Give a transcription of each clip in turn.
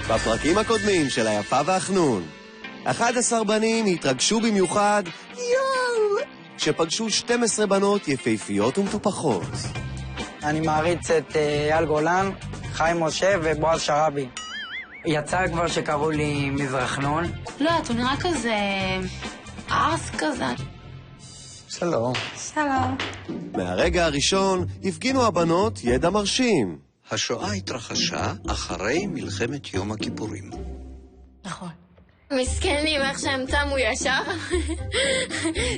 בפרקים הקודמים של היפה והחנון, 11 בנים התרגשו במיוחד שפגשו 12 בנות יפהפיות ומטופחות. אני מעריץ את אייל גולן, חיים משה ובועז שרבי. יצא כבר שקראו לי מזרחנון. לא, אתה נראה כזה ארס כזה. שלום. שלום. מהרגע הראשון הפגינו הבנות ידע מרשים. השואה התרחשה אחרי מלחמת יום הכיפורים. נכון. מסכנים, איך שהם צמו ישר,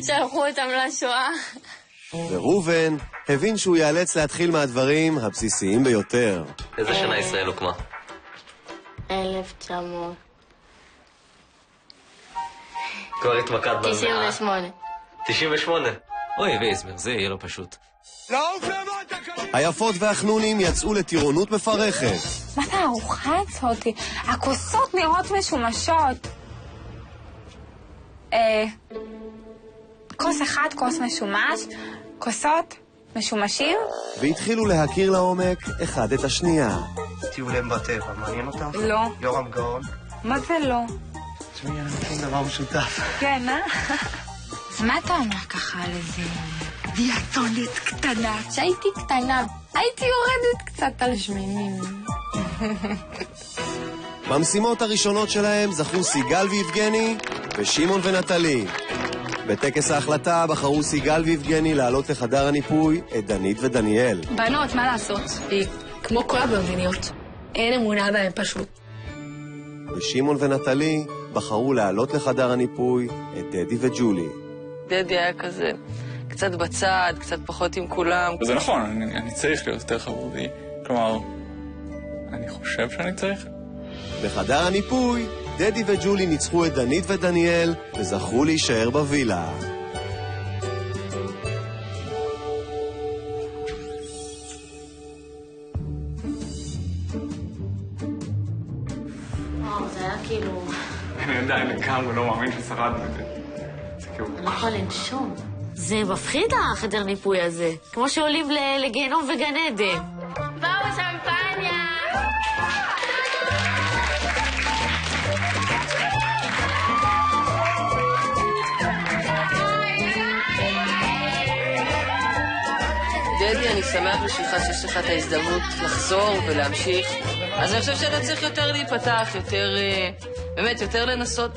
שלחו אותם לשואה. ורובן הבין שהוא ייאלץ להתחיל מהדברים הבסיסיים ביותר. איזה שנה ישראל הוקמה? 1900. כבר התמקד במאה. 98. 98? אוי, ואיזמר, זה יהיה לא פשוט. היפות והחנונים יצאו לטירונות מפרכת. מה זה הארוחה הזאת? הכוסות נראות משומשות. כוס אחד, כוס משומש, כוסות משומשים. והתחילו להכיר לעומק אחד את השנייה. טיולים בטבע, מעניין אותך? לא. יורם גאון? מה זה לא? תשמעי, אין לנו שום דבר משותף. כן, מה אתה אומר ככה על איזה דיאטונית קטנה? כשהייתי קטנה, הייתי יורדת קצת על שמנים. במשימות הראשונות שלהם זכו סיגל ויבגני ושמעון ונטלי. בטקס ההחלטה בחרו סיגל ויבגני לעלות לחדר הניפוי את דנית ודניאל. בנות, מה לעשות? כמו כל הבלונדיניות. אין אמונה בהם פשוט. ושמעון ונטלי בחרו לעלות לחדר הניפוי את דדי וג'ולי. דדי היה כזה, קצת בצד, קצת פחות עם כולם. זה נכון, אני צריך להיות יותר חברותי. כלומר, אני חושב שאני צריך. בחדר הניפוי, דדי וג'ולי ניצחו את דנית ודניאל וזכו להישאר בווילה. זה היה כאילו... אני יודע, אני לגמרי לא מאמין ששרדנו את זה. זה כאילו... אני לא יכול לנשום. זה מפחיד החדר ניפוי הזה. כמו שעולים לגיהנום וגן עדן. באו שמפניה! דדי, אני שמח בשבילך שיש לך את ההזדמנות לחזור ולהמשיך. אז אני חושב שאתה צריך יותר להיפתח, יותר, באמת, יותר לנסות,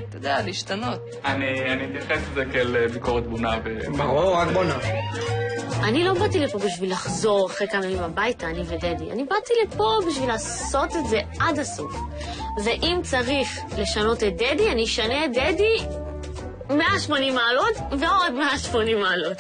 אתה יודע, להשתנות. אני אתייחס לזה כאל ביקורת בונה ברור, רק בונה. אני לא באתי לפה בשביל לחזור אחרי כמה ימים הביתה, אני ודדי. אני באתי לפה בשביל לעשות את זה עד הסוף. ואם צריך לשנות את דדי, אני אשנה את דדי 180 מעלות ועוד 180 מעלות.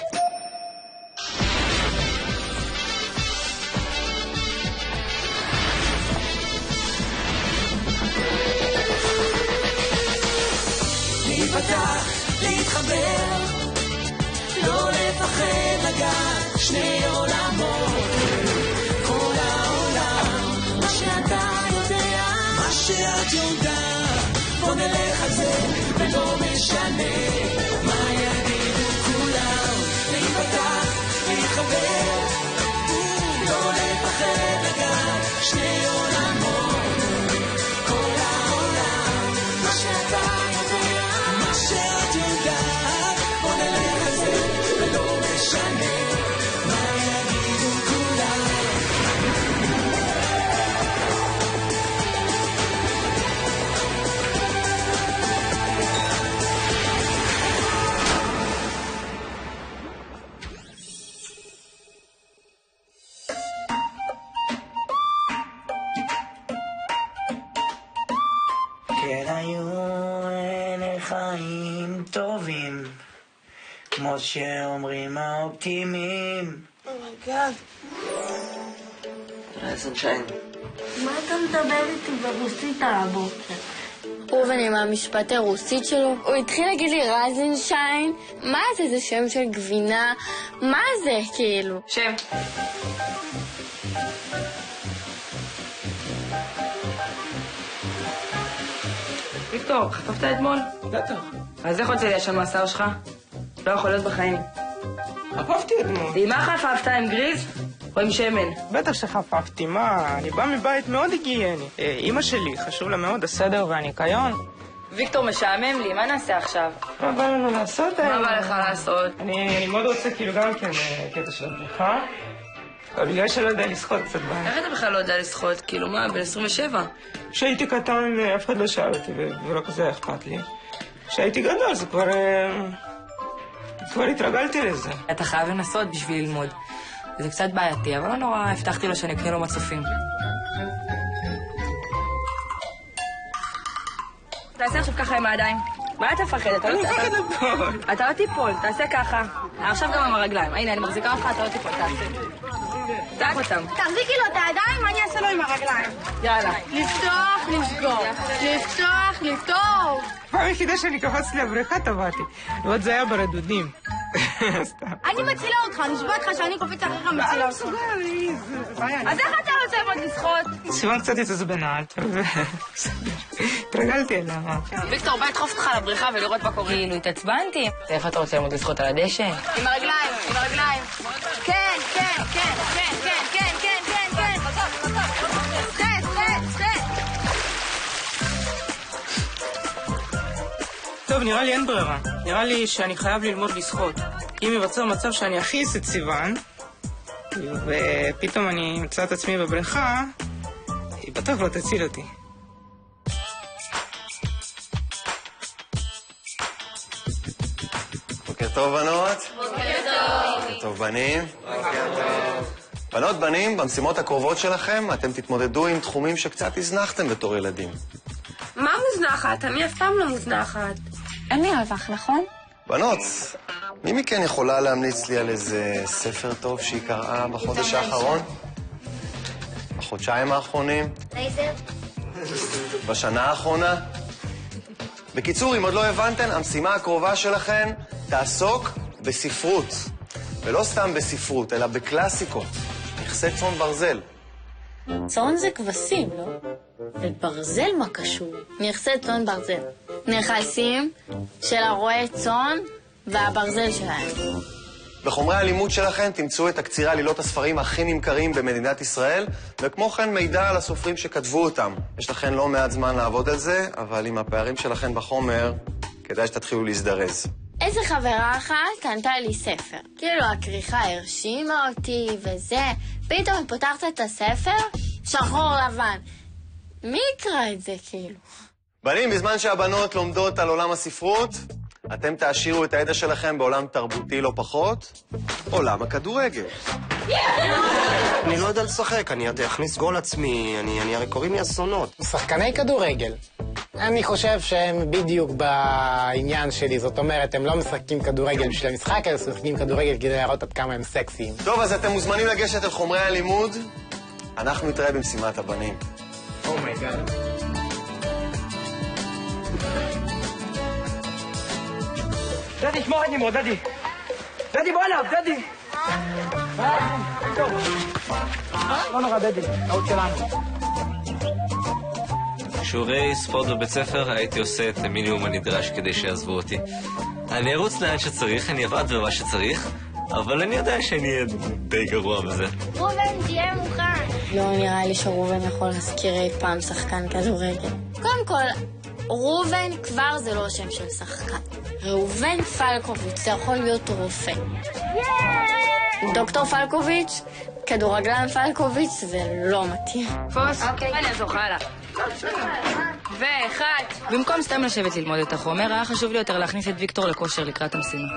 להיפתח, להתחבר, לא לפחד לגעת, שני עולמות, כל העולם, מה שאתה יודע, מה שאת יודעת, בוא נלך על זה, ולא משנה, מה יגידו כולם, להיפתח, להתחבר, לא לפחד לגעת, שני עולמות, כל העולם, מה שאתה שאת יודעת, בוא נלך על זה, ולא משנה, מה יגידו כולם. כן היו אלה חיים טובים, כמו שאומרים האופטימיים. אומייגאד. סנשיין. מה אתה מדבר איתי ברוסית על הבוקר? ראובן עם המשפט הרוסית שלו, הוא התחיל להגיד לי רזנשיין, מה זה? זה שם של גבינה? מה זה כאילו? שם. ויקטור, חטפת אתמול? בטח. אז איך רוצה יש המאסר שלך? לא יכול להיות בחיים. חפפתי אתמול. עם מה חפפת? עם גריז? או עם שמן? בטח שחפפתי, מה? אני בא מבית מאוד היגייני. אמא שלי, חשוב לה מאוד הסדר והניקיון. ויקטור, משעמם לי, מה נעשה עכשיו? מה בא לנו לעשות? מה בא לך לעשות? אני מאוד רוצה כאילו גם כן קטע של הבריכה. אבל בגלל שלא יודע לשחות קצת בעיה. איך אתה בכלל לא יודע לשחות? כאילו מה, בן 27? כשהייתי קטן אף אחד לא שאל אותי ולא כזה אכפת לי. כשהייתי גדול זה כבר התרגלתי לזה. אתה חייב לנסות בשביל ללמוד. זה קצת בעייתי, אבל לא נורא, הבטחתי לו שאני אקנה לו מצופים. תעשה עכשיו ככה עם הידיים. מה אתה מפחד? אתה לא מפחד ליפול. אתה לא תיפול, תעשה ככה. עכשיו גם עם הרגליים. הנה, אני מחזיקה אותך, אתה לא תיפול, תעשה. תק אותם. תחזיקי לו את הידיים, אני אעשה לו עם הרגליים. יאללה. לפתוח, לסגור. לפתוח, לפתוח. פעם היחידה שאני קפצתי לבריכה טבעתי. ועוד זה היה ברדודים. אני מצילה אותך, נשבע אותך שאני קופץ אחריך מצילה אותך. אז איך אתה רוצה מאוד לשחות? סיוון קצת התעצבנה, התרגלתי אליה. ויקטור, בא לדחוף אותך לבריכה ולראות מה קורה. כאילו, התעצבנתי. איפה אתה רוצה ללמוד לשחות על הדשא? עם הרגליים, עם הרגליים. כן, כן, כן, כן, כן, כן, כן, כן, כן. סט, סט, סט. טוב, נראה לי אין ברירה. נראה לי שאני חייב ללמוד לשחות. אם ייווצר מצב שאני אכעיס את סיוון, ופתאום אני אמצא את עצמי בבריכה, היא בטח לא תציל אותי. בוקר טוב, בנות. בוקר טוב. בוקר טוב, בנים. בוקר טוב. בנות, בנים, במשימות הקרובות שלכם אתם תתמודדו עם תחומים שקצת הזנחתם בתור ילדים. מה מוזנחת? אני אף פעם לא מוזנחת. אין לי רווח, נכון? בנות, מי מכן יכולה להמליץ לי על איזה ספר טוב שהיא קראה בחודש האחרון? בחודשיים האחרונים? לייזר? בשנה האחרונה? בקיצור, אם עוד לא הבנתן, המשימה הקרובה שלכן תעסוק בספרות. ולא סתם בספרות, אלא בקלאסיקות. נכסי צאן ברזל. צאן זה כבשים, לא? וברזל מה קשור? נכסי צאן ברזל. נכסים של הרועי צאן והברזל שלהם. בחומרי הלימוד שלכם תמצאו את תקצירי עלילות הספרים הכי נמכרים במדינת ישראל, וכמו כן מידע על הסופרים שכתבו אותם. יש לכם לא מעט זמן לעבוד על זה, אבל עם הפערים שלכם בחומר, כדאי שתתחילו להזדרז. איזה חברה אחת קנתה לי ספר. כאילו הכריכה הרשימה אותי וזה. פתאום היא פותחת את הספר, שחור לבן. מי יקרא את זה כאילו? בנים, בזמן שהבנות לומדות על עולם הספרות, אתם תעשירו את הידע שלכם בעולם תרבותי לא פחות, עולם הכדורגל. אני לא יודע לשחק, אני אכניס גול עצמי, אני הרי קוראים לי אסונות. שחקני כדורגל. אני חושב שהם בדיוק בעניין שלי, זאת אומרת, הם לא משחקים כדורגל בשביל המשחק, אלא משחקים כדורגל כדי להראות עד כמה הם סקסיים. טוב, אז אתם מוזמנים לגשת אל חומרי הלימוד. אנחנו נתראה במשימת הבנים. אומייגאד. דדי, שמור את נמרוד, דדי. דדי, בוא אליו, דדי. לא נורא, דדי, טעות שלנו. שיעורי ספורט בבית ספר הייתי עושה את המינימום הנדרש כדי שיעזבו אותי. אני ארוץ לאן שצריך, אני אבעט במה שצריך, אבל אני יודע שאני אהיה די גרוע בזה. רובן, תהיה מוכן. לא נראה לי שרובן יכול להזכיר אי פעם שחקן כדורגל. קודם כל, רובן כבר זה לא שם של שחקן. ראובן פלקוביץ', זה יכול להיות רופא. דוקטור פלקוביץ', כדורגלן פלקוביץ', זה לא מתאים. פוס, אני אעזור לך, הלאה. ואחת. במקום סתם לשבת ללמוד את החומר, היה חשוב לי יותר להכניס את ויקטור לכושר לקראת המשימה.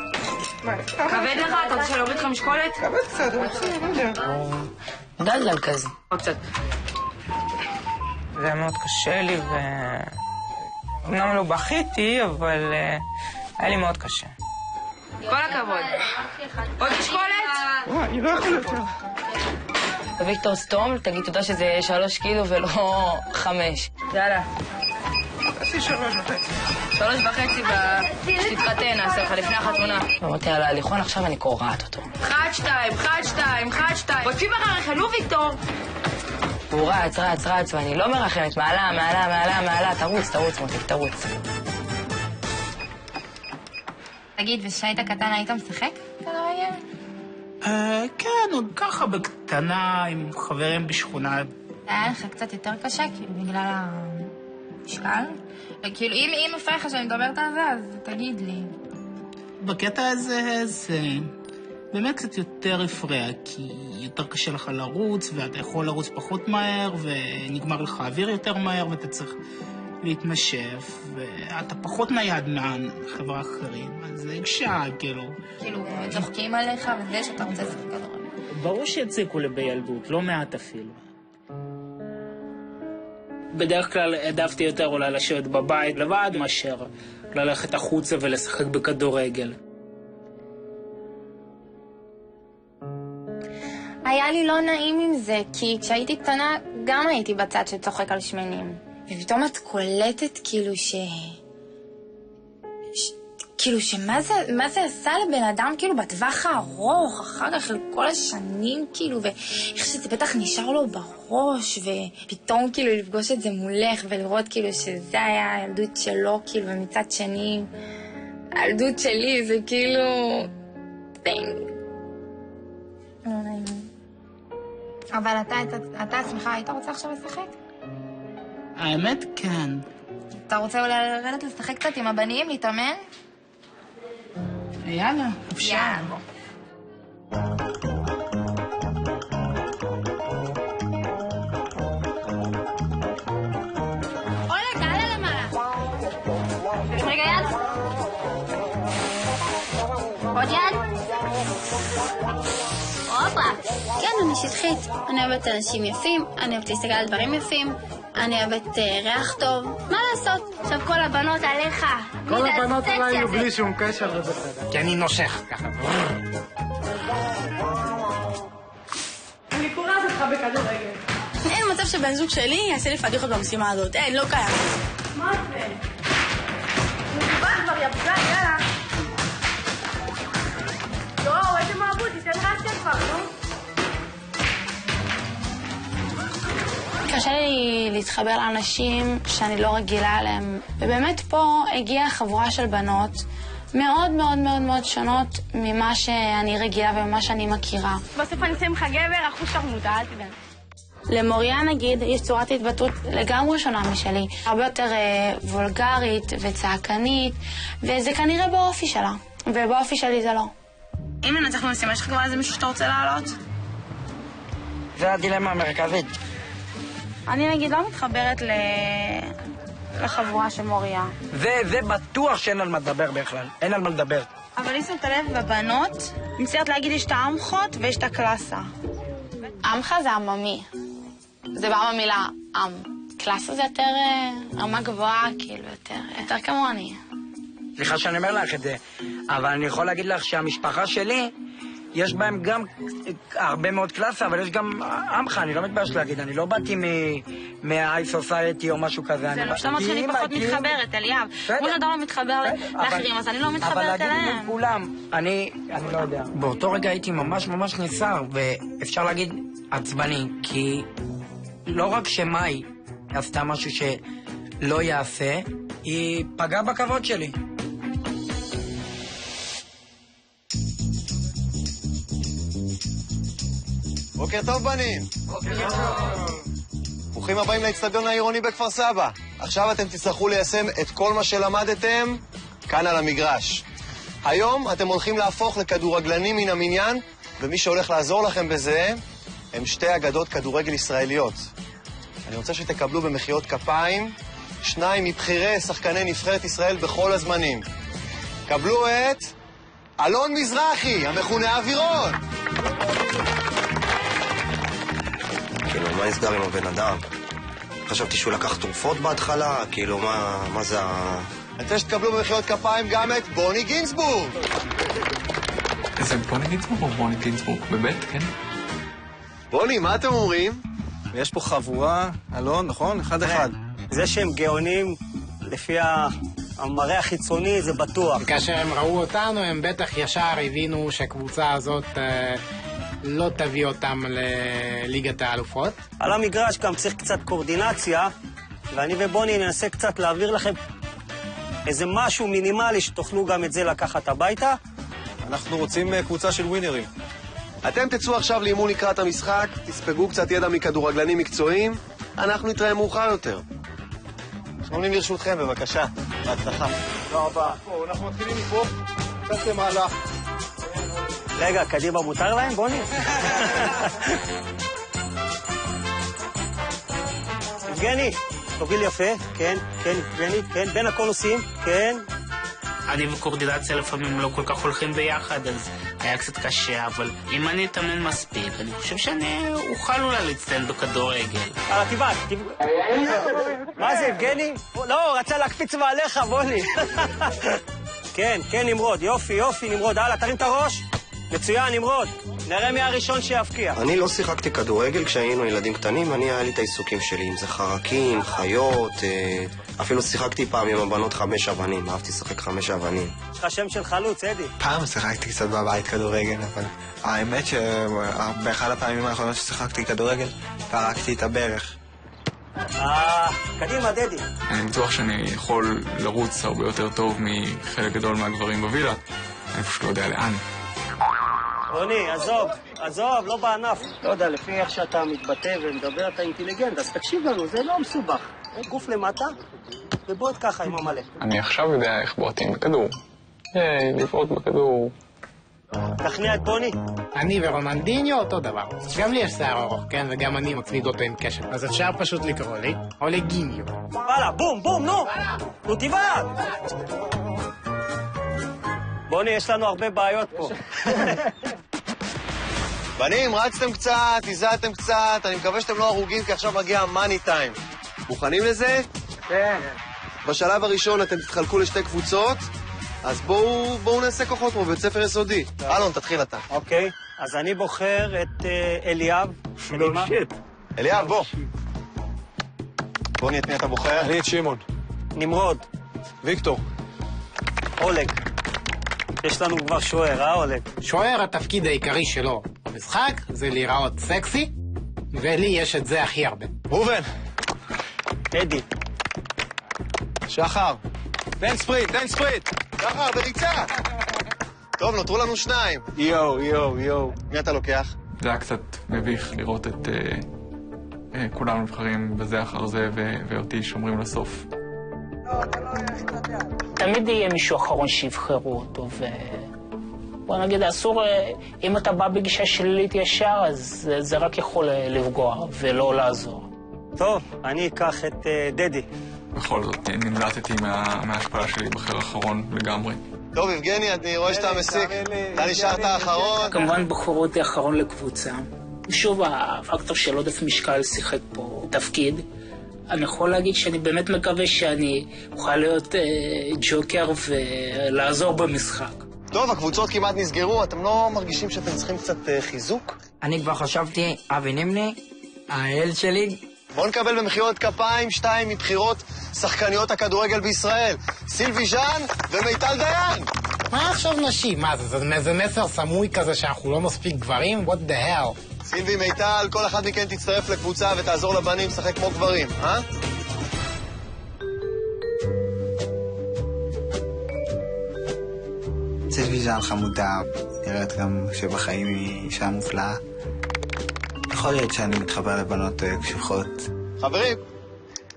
כבד לך? אתה רוצה להוריד לך משקולת? כבד קצת, לא יודע. דלדל כזה. עוד קצת. זה היה מאוד קשה לי, אמנם לא בכיתי, אבל היה לי מאוד קשה. כל הכבוד. עוד משקולת? אני לא יכול יותר. ויקטור סתום, תגיד תודה שזה 3 קילו ולא 5. יאללה. תעשי 3.5. 3.5 שתתחתן, נעשה לך לפני החתונה. אמרתי על ההליכון, עכשיו אני קורעת אותו. 1, 2, 1, 2, 1, 2. רוצים אחריך, נו ויקטור. הוא רץ, ואני לא מרחמת. מעלה. תרוץ, מותיק, תרוץ. תגיד, ושהיית קטן היית משחק כדורגל? כן, עוד ככה בקטנה, עם חברים בשכונה. היה לך קצת יותר קשה, כאילו, בגלל המשקל? כאילו, אם מפריע לך שאני מדברת על זה, אז תגיד לי. בקטע הזה זה באמת קצת יותר הפריע, כי יותר קשה לך לרוץ, ואתה יכול לרוץ פחות מהר, ונגמר לך אוויר יותר מהר, ואתה צריך להתנשף, ואתה פחות נייד מהחברה האחרים, אז זה הקשה, כאילו. כאילו, צוחקים עליך וזה שאתה רוצה לשחק כדורגל. ברור שהציקו לי בילדות, לא מעט אפילו. בדרך כלל העדפתי יותר אולי לשבת בבית לבד, מאשר ללכת החוצה ולשחק בכדורגל. היה לי לא נעים עם זה, כי כשהייתי קטנה גם הייתי בצד שצוחק על שמנים. ופתאום את קולטת כאילו כאילו מה זה עשה לבן אדם כאילו בטווח הארוך, אחר כך כל השנים כאילו, ואיך שזה בטח נשאר לו בראש, ופתאום כאילו לפגוש את זה מולך ולראות כאילו שזה היה הילדות שלו כאילו, ומצד שני הילדות שלי זה כאילו לא נעים. אבל אתה עצמך היית רוצה עכשיו לשחק? האמת כן. אתה רוצה אולי לרדת לשחק קצת עם הבנים, להתאמן? יאללה, אפשר. עולה, תעלה למעלה. רגע, יד. עוד יד. הופה. כן, אני שטחית. אני אוהבת אנשים יפים, אני אוהבת להסתכל על דברים יפים, אני אוהבת ריח טוב. מה לעשות? עכשיו כל הבנות עליך. כל הבנות עליי בלי שום קשר ובסדר. כי אני נושך ככה. אני קוראת אותך בכדורגל. אין מצב שבן זוג שלי יעשה לי פדיחות במשימה הזאת. אין, לא קיים. מה זה? מקובל כבר, יבגה, יאללה. לא, איזה מעבוד, תיתן רעשת כבר, לא? קשה לי להתחבר לאנשים שאני לא רגילה עליהם. ובאמת פה הגיעה חבורה של בנות מאוד מאוד מאוד מאוד שונות ממה שאני רגילה וממה שאני מכירה. בסוף אני אשים לך גבר, אחוז שרמוטה, אל תדע. למוריה נגיד, יש צורת התבטאות לגמרי שונה משלי. הרבה יותר וולגרית וצעקנית, וזה כנראה באופי שלה. ובאופי שלי זה לא. אם ננצח במשימה, יש לך כבר איזה מישהו שאתה רוצה לעלות? זה הדילמה המרכזית. אני נגיד לא מתחברת לחבורה של מוריה. זה בטוח שאין על מה לדבר בכלל. אין על מה לדבר. אבל אם שמת לב בבנות, מצטערת להגיד יש את העמכות ויש את הקלאסה. עמך זה עממי. זה בא מהמילה עם. קלאסה זה יותר רמה גבוהה, כאילו, יותר כמוני. סליחה שאני אומר לך את זה, אבל אני יכול להגיד לך שהמשפחה שלי, יש בהם גם הרבה מאוד קלאסה, אבל יש גם עמך, אני לא מתבייש להגיד, אני לא באתי מההיי סוסייטי או משהו כזה. זה לא שאתה שאני פחות מתחברת, אליאב. כמו שאתה לא מתחבר לאחרים, אז אני לא מתחברת אליהם. אבל להגיד עם כולם, אני לא יודע. באותו רגע הייתי ממש ממש נסער, ואפשר להגיד עצבני, כי לא רק שמאי עשתה משהו שלא יעשה, היא פגעה בכבוד שלי. בוקר טוב, בנים. בוקר טוב. ברוכים הבאים לאצטדיון העירוני בכפר סבא. עכשיו אתם תצטרכו ליישם את כל מה שלמדתם כאן על המגרש. היום אתם הולכים להפוך לכדורגלנים מן המניין, ומי שהולך לעזור לכם בזה הם שתי אגדות כדורגל ישראליות. אני רוצה שתקבלו במחיאות כפיים 2 מבכירי שחקני נבחרת ישראל בכל הזמנים. קבלו את אלון מזרחי, המכונה אווירון. כאילו, מה נסגר עם הבן אדם? חשבתי שהוא לקח תרופות בהתחלה, כאילו, מה זה אני רוצה שתקבלו במחיאות כפיים גם את בוני גינצבורג. זה בוני גינצבורג או בוני גינצבורג? באמת, כן? בוני, מה אתם אומרים? יש פה חבורה, אלון, נכון? אחד. זה שהם גאונים, לפי המראה החיצוני, זה בטוח. כאשר הם ראו אותנו, הם בטח ישר הבינו שהקבוצה הזאת לא תביא אותם לליגת האלופות. על המגרש גם צריך קצת קורדינציה, ואני ובוני ננסה קצת להעביר לכם איזה משהו מינימלי שתוכלו גם את זה לקחת הביתה. אנחנו רוצים קבוצה של ווינרים. אתם תצאו עכשיו לאימון לקראת המשחק, תספגו קצת ידע מכדורגלנים מקצועיים, אנחנו נתראה מאוחר יותר. 80 לרשותכם, בבקשה. בהצלחה. תודה רבה. אנחנו מתחילים מפה, קצת למעלה. רגע, קדימה מותר להם? בוא נראה. יבגני, תוביל יפה, כן, יבגני, כן, בין הקונוסים, כן. אני וקורדינציה לפעמים לא כל כך הולכים ביחד, אז היה קצת קשה, אבל אם אני אתאמן מספיק, אני חושב שאני אוכל אולי להצטיין בכדורגל. על הטבעת, מה זה, יבגני? לא, רצה להקפיץ מעליך, בוני. כן, נמרוד, יופי, נמרוד, הלאה, תרים את הראש. מצוין, נמרוד. נראה מי הראשון שיפקיע. אני לא שיחקתי כדורגל כשהיינו ילדים קטנים, היה לי את העיסוקים שלי, אם זה חרקים, חיות, אפילו שיחקתי פעם עם הבנות 5 אבנים, אהבתי לשחק 5 אבנים. יש לך שם של חלוץ, אדי. פעם שיחקתי קצת בבית כדורגל, אבל האמת שבאחד הפעמים האחרונות ששיחקתי כדורגל, פרקתי את הברך. קדימה, דדי. אני בטוח שאני יכול לרוץ הרבה יותר טוב מחלק גדול מהגברים בווילה, אני פשוט לא יודע לאן. רוני, עזוב, לא בענף. לא יודע, לפי איך שאתה מתבטא ומדבר, אתה אינטליגנט, אז תקשיב לנו, זה לא מסובך. גוף למטה, ובועט ככה עם המלא. אני עכשיו יודע איך בועטים בכדור. לבעוט בכדור. תכניע את בוני. אני ורונלדיניו אותו דבר. גם לי יש שיער ארוך, כן? וגם אני מצמיד אותו עם קשת. אז אפשר פשוט לקרוא לי, או לגיניו. וואלה, בום, נו! נו תבעט! בוני, יש לנו הרבה בעיות פה. בנים, רצתם קצת, הזעתם קצת, אני מקווה שאתם לא הרוגים, כי עכשיו מגיע המאני טיים. מוכנים לזה? כן. בשלב הראשון אתם תתחלקו לשתי קבוצות, אז בואו נעשה כוחות כמו בית ספר יסודי. אלון, תתחיל אתה. אוקיי, אז אני בוחר את אליאב. אליאב, בוא. בוני, את מי אתה בוחר? אני את שמעון. נמרוד. ויקטור. אולג. יש לנו כבר שוער, אולג? שוער, התפקיד העיקרי שלו במשחק זה להיראות סקסי, ולי יש את זה הכי הרבה. ראובן. אדי. שחר. תן ספריט. שחר, בריצה. טוב, נותרו לנו 2. יו. מי אתה לוקח? זה היה קצת מביך לראות את כולם נבחרים בזה אחר זה, ואותי שומרים לסוף. תמיד יהיה מישהו אחרון שיבחרו אותו, בוא נגיד, אסור, אם אתה בא בגישה שלילית ישר, אז זה רק יכול לפגוע ולא לעזור. טוב, אני אקח את דדי. בכל זאת, נמלטתי מההשפעה שלי בחר אחרון לגמרי. טוב, יבגני, אני רואה שאתה מסיק. אתה נשארת האחרון. כמובן בחרו אותי האחרון לקבוצה. שוב, הפקטור של עודף משקל שיחק פה תפקיד. אני יכול להגיד שאני באמת מקווה שאני אוכל להיות ג'וקר ולעזור במשחק. טוב, הקבוצות כמעט נסגרו, אתם לא מרגישים שאתם צריכים קצת חיזוק? אני כבר חשבתי, אבי נימני, האל שלי. בואו נקבל במחיאות כפיים 2 מבחירות שחקניות הכדורגל בישראל. סילבי ז'אן ומיטל דיין. מה עכשיו נשים? מה זה מסר סמוי כזה שאנחנו לא מספיק גברים? What the hell? סילבי, מיטל, כל אחד מכן תצטרף לקבוצה ותעזור לבנים לשחק כמו גברים, אה? סילבי ז'אן חמודה, נראית גם שבחיים היא אישה מופלאה. יכול להיות שאני מתחבר לבנות קשוחות. חברים,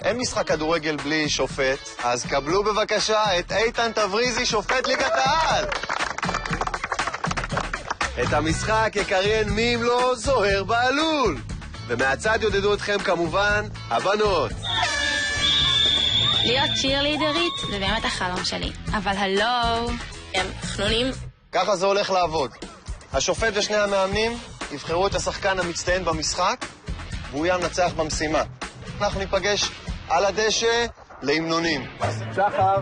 אין משחק כדורגל בלי שופט, אז קבלו בבקשה את איתן תבריזי, שופט ליגת העל. את המשחק יקריין מי אם לא זוהר בעלול. ומהצד יודדו אתכם כמובן הבנות. להיות צ'ירלידרית זה באמת החלום שלי. אבל הלו, הם חנונים. ככה זה הולך לעבוד. השופט ושני המאמנים יבחרו את השחקן המצטיין במשחק, והוא ינצח במשימה. אנחנו ניפגש על הדשא להמנונים. שחר,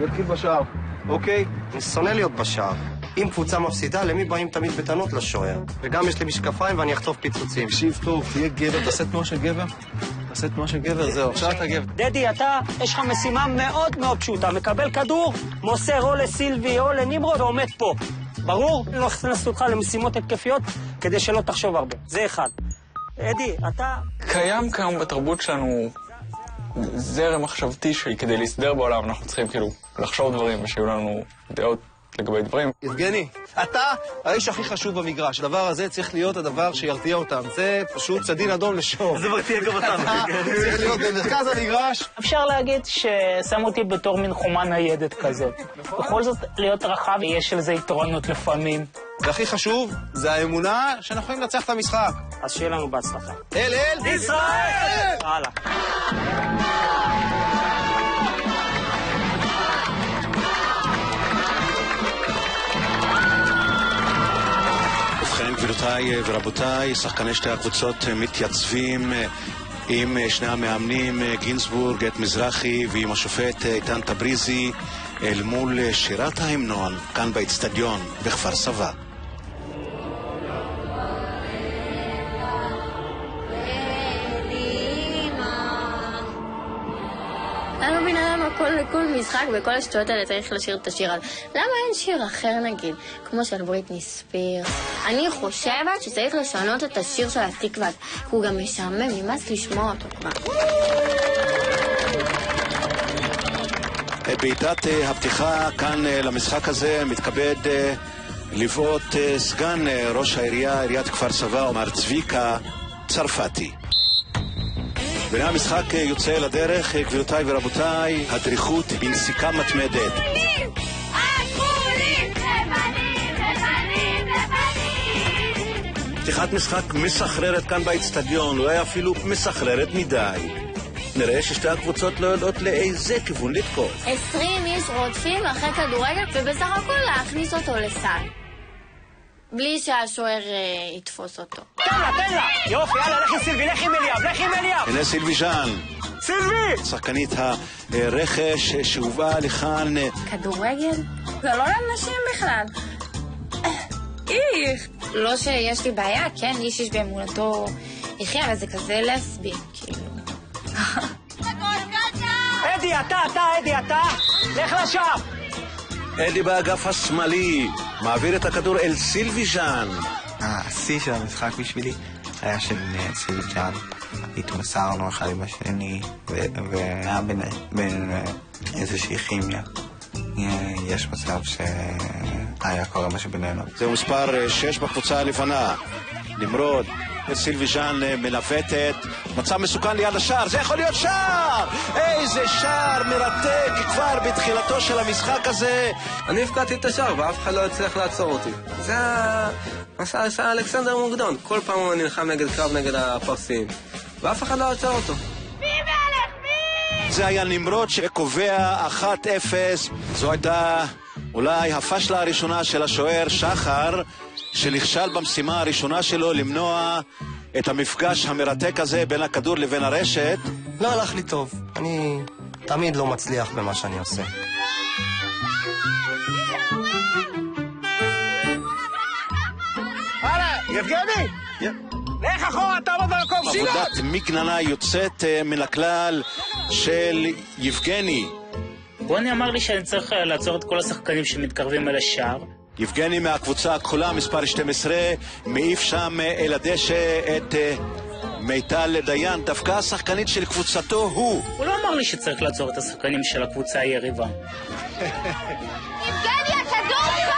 יתחיל בשער. אוקיי? אני שונא להיות בשער. אם קבוצה מפסידה, למי באים תמיד בטענות? לשוער. וגם יש לי משקפיים ואני אחטוף פיצוצים. תקשיב טוב, תהיה גבר, תעשה תנועה של גבר. זהו, עכשיו אתה גבר. דדי, יש לך משימה מאוד מאוד פשוטה. מקבל כדור, מוסר או לסילבי או לנמרוד, ועומד פה. ברור? לא הכנסנו אותך למשימות התקפיות כדי שלא תחשוב הרבה. זה אחד. אדי, אתה... קיים כיום בתרבות שלנו זרם מחשבתי שכדי להסתדר בעולם אנחנו צריכים כאילו לחשוב דברים ושיהיו לנו דעות לגבי דברים. יבגני, אתה האיש הכי חשוב במגרש. הדבר הזה צריך להיות הדבר שירתיע אותם. זה פשוט סדין אדום לשור. זה מרתיע גם אותם. צריך להיות במרכז המגרש. אפשר להגיד ששמו אותי בתור מין חומה ניידת כזאת. בכל זאת, להיות רחב, יש לזה יתרונות לפעמים. והכי חשוב, זה האמונה שאנחנו יכולים לנצח את המשחק. אז שיהיה לנו בהצלחה. אל ישראל! הלאה. ובכן, גבירותיי ורבותיי, שחקני שתי הקבוצות מתייצבים עם שני המאמנים, גינסבורג, את מזרחי, ועם השופט איתן תבריזי, אל מול שירת ההמנון, כאן באצטדיון, בכפר סבא. אני לא מבינה למה כל משחק וכל השטויות האלה צריך לשיר את השיר הזה. למה אין שיר אחר נגיד, כמו של בריטני ספירס? אני חושבת שצריך לשנות את השיר של התקווה, כי הוא גם משעמם, נמאס לשמוע אותו כבר. בעיטת הפתיחה כאן למשחק הזה מתכבד לבעוט סגן ראש העירייה, עיריית כפר סבא, מר צביקה צרפתי. בני המשחק יוצא לדרך, גבירותיי ורבותיי, הדריכות בנסיקה מתמדת. פתיחת משחק מסחררת כאן באצטדיון, אולי אפילו מסחררת מדי. נראה ששתי הקבוצות לא יודעות לאיזה כיוון לתקוף. 20 איש רודפים אחרי כדורגל, ובסך הכל להכניס אותו לסל. בלי שהשוער יתפוס אותו. תן לה! יופי, יאללה, לכי סילבי, לכי עם אליאב! הנה סילבי ז'אן. סילבי! שחקנית הרכש שהובאה לכאן. כדורגל? זה לא לנשים בכלל. איך? לא שיש לי בעיה, כן, איש יש באמונתו יחיה, אבל זה כזה לסבי, כאילו. אדי, אתה! לך לשם! אדי באגף השמאלי, מעביר את הכדור אל סילבי ז'אן. השיא של המשחק בשבילי היה של סילבי ז'אן. התמסרנו אחד עם השני, והיה בין איזושהי כימיה. יש מצב שהיה קורה משהו בינינו. זהו מספר 6 בקבוצה הלבנה. נמרוד, סילבי ז'אן מלפתת, מצב מסוכן ליד השער, זה יכול להיות שער! איזה שער מרתק כבר בתחילתו של המשחק הזה. אני הפקעתי את השער ואף אחד לא הצליח לעצור אותי. זה מה שעשה אלכסנדר מוקדון. כל פעם הוא נלחם נגד קרב נגד הפרסים, ואף אחד לא עצר אותו. זה היה נמרוד שקובע 1-0. זו הייתה אולי הפשלה הראשונה של השוער שחר, שנכשל במשימה הראשונה שלו למנוע את המפגש המרתק הזה בין הכדור לבין הרשת. לא הלך לי טוב. אני תמיד לא מצליח במה שאני עושה. הלאה, יבגני! לך אחורה, תעמוד במקום, שילה! עבודת מגננה יוצאת מן הכלל של יבגני. בוני אמר לי שאני צריך לעצור את כל השחקנים שמתקרבים אל השער. יבגני מהקבוצה הכחולה, מספר 12, מעיף שם אל הדשא את מיטל דיין, דווקא השחקנית של קבוצתו הוא. הוא לא אמר לי שצריך לעצור את השחקנים של הקבוצה היריבה. יבגני, הכדור קל!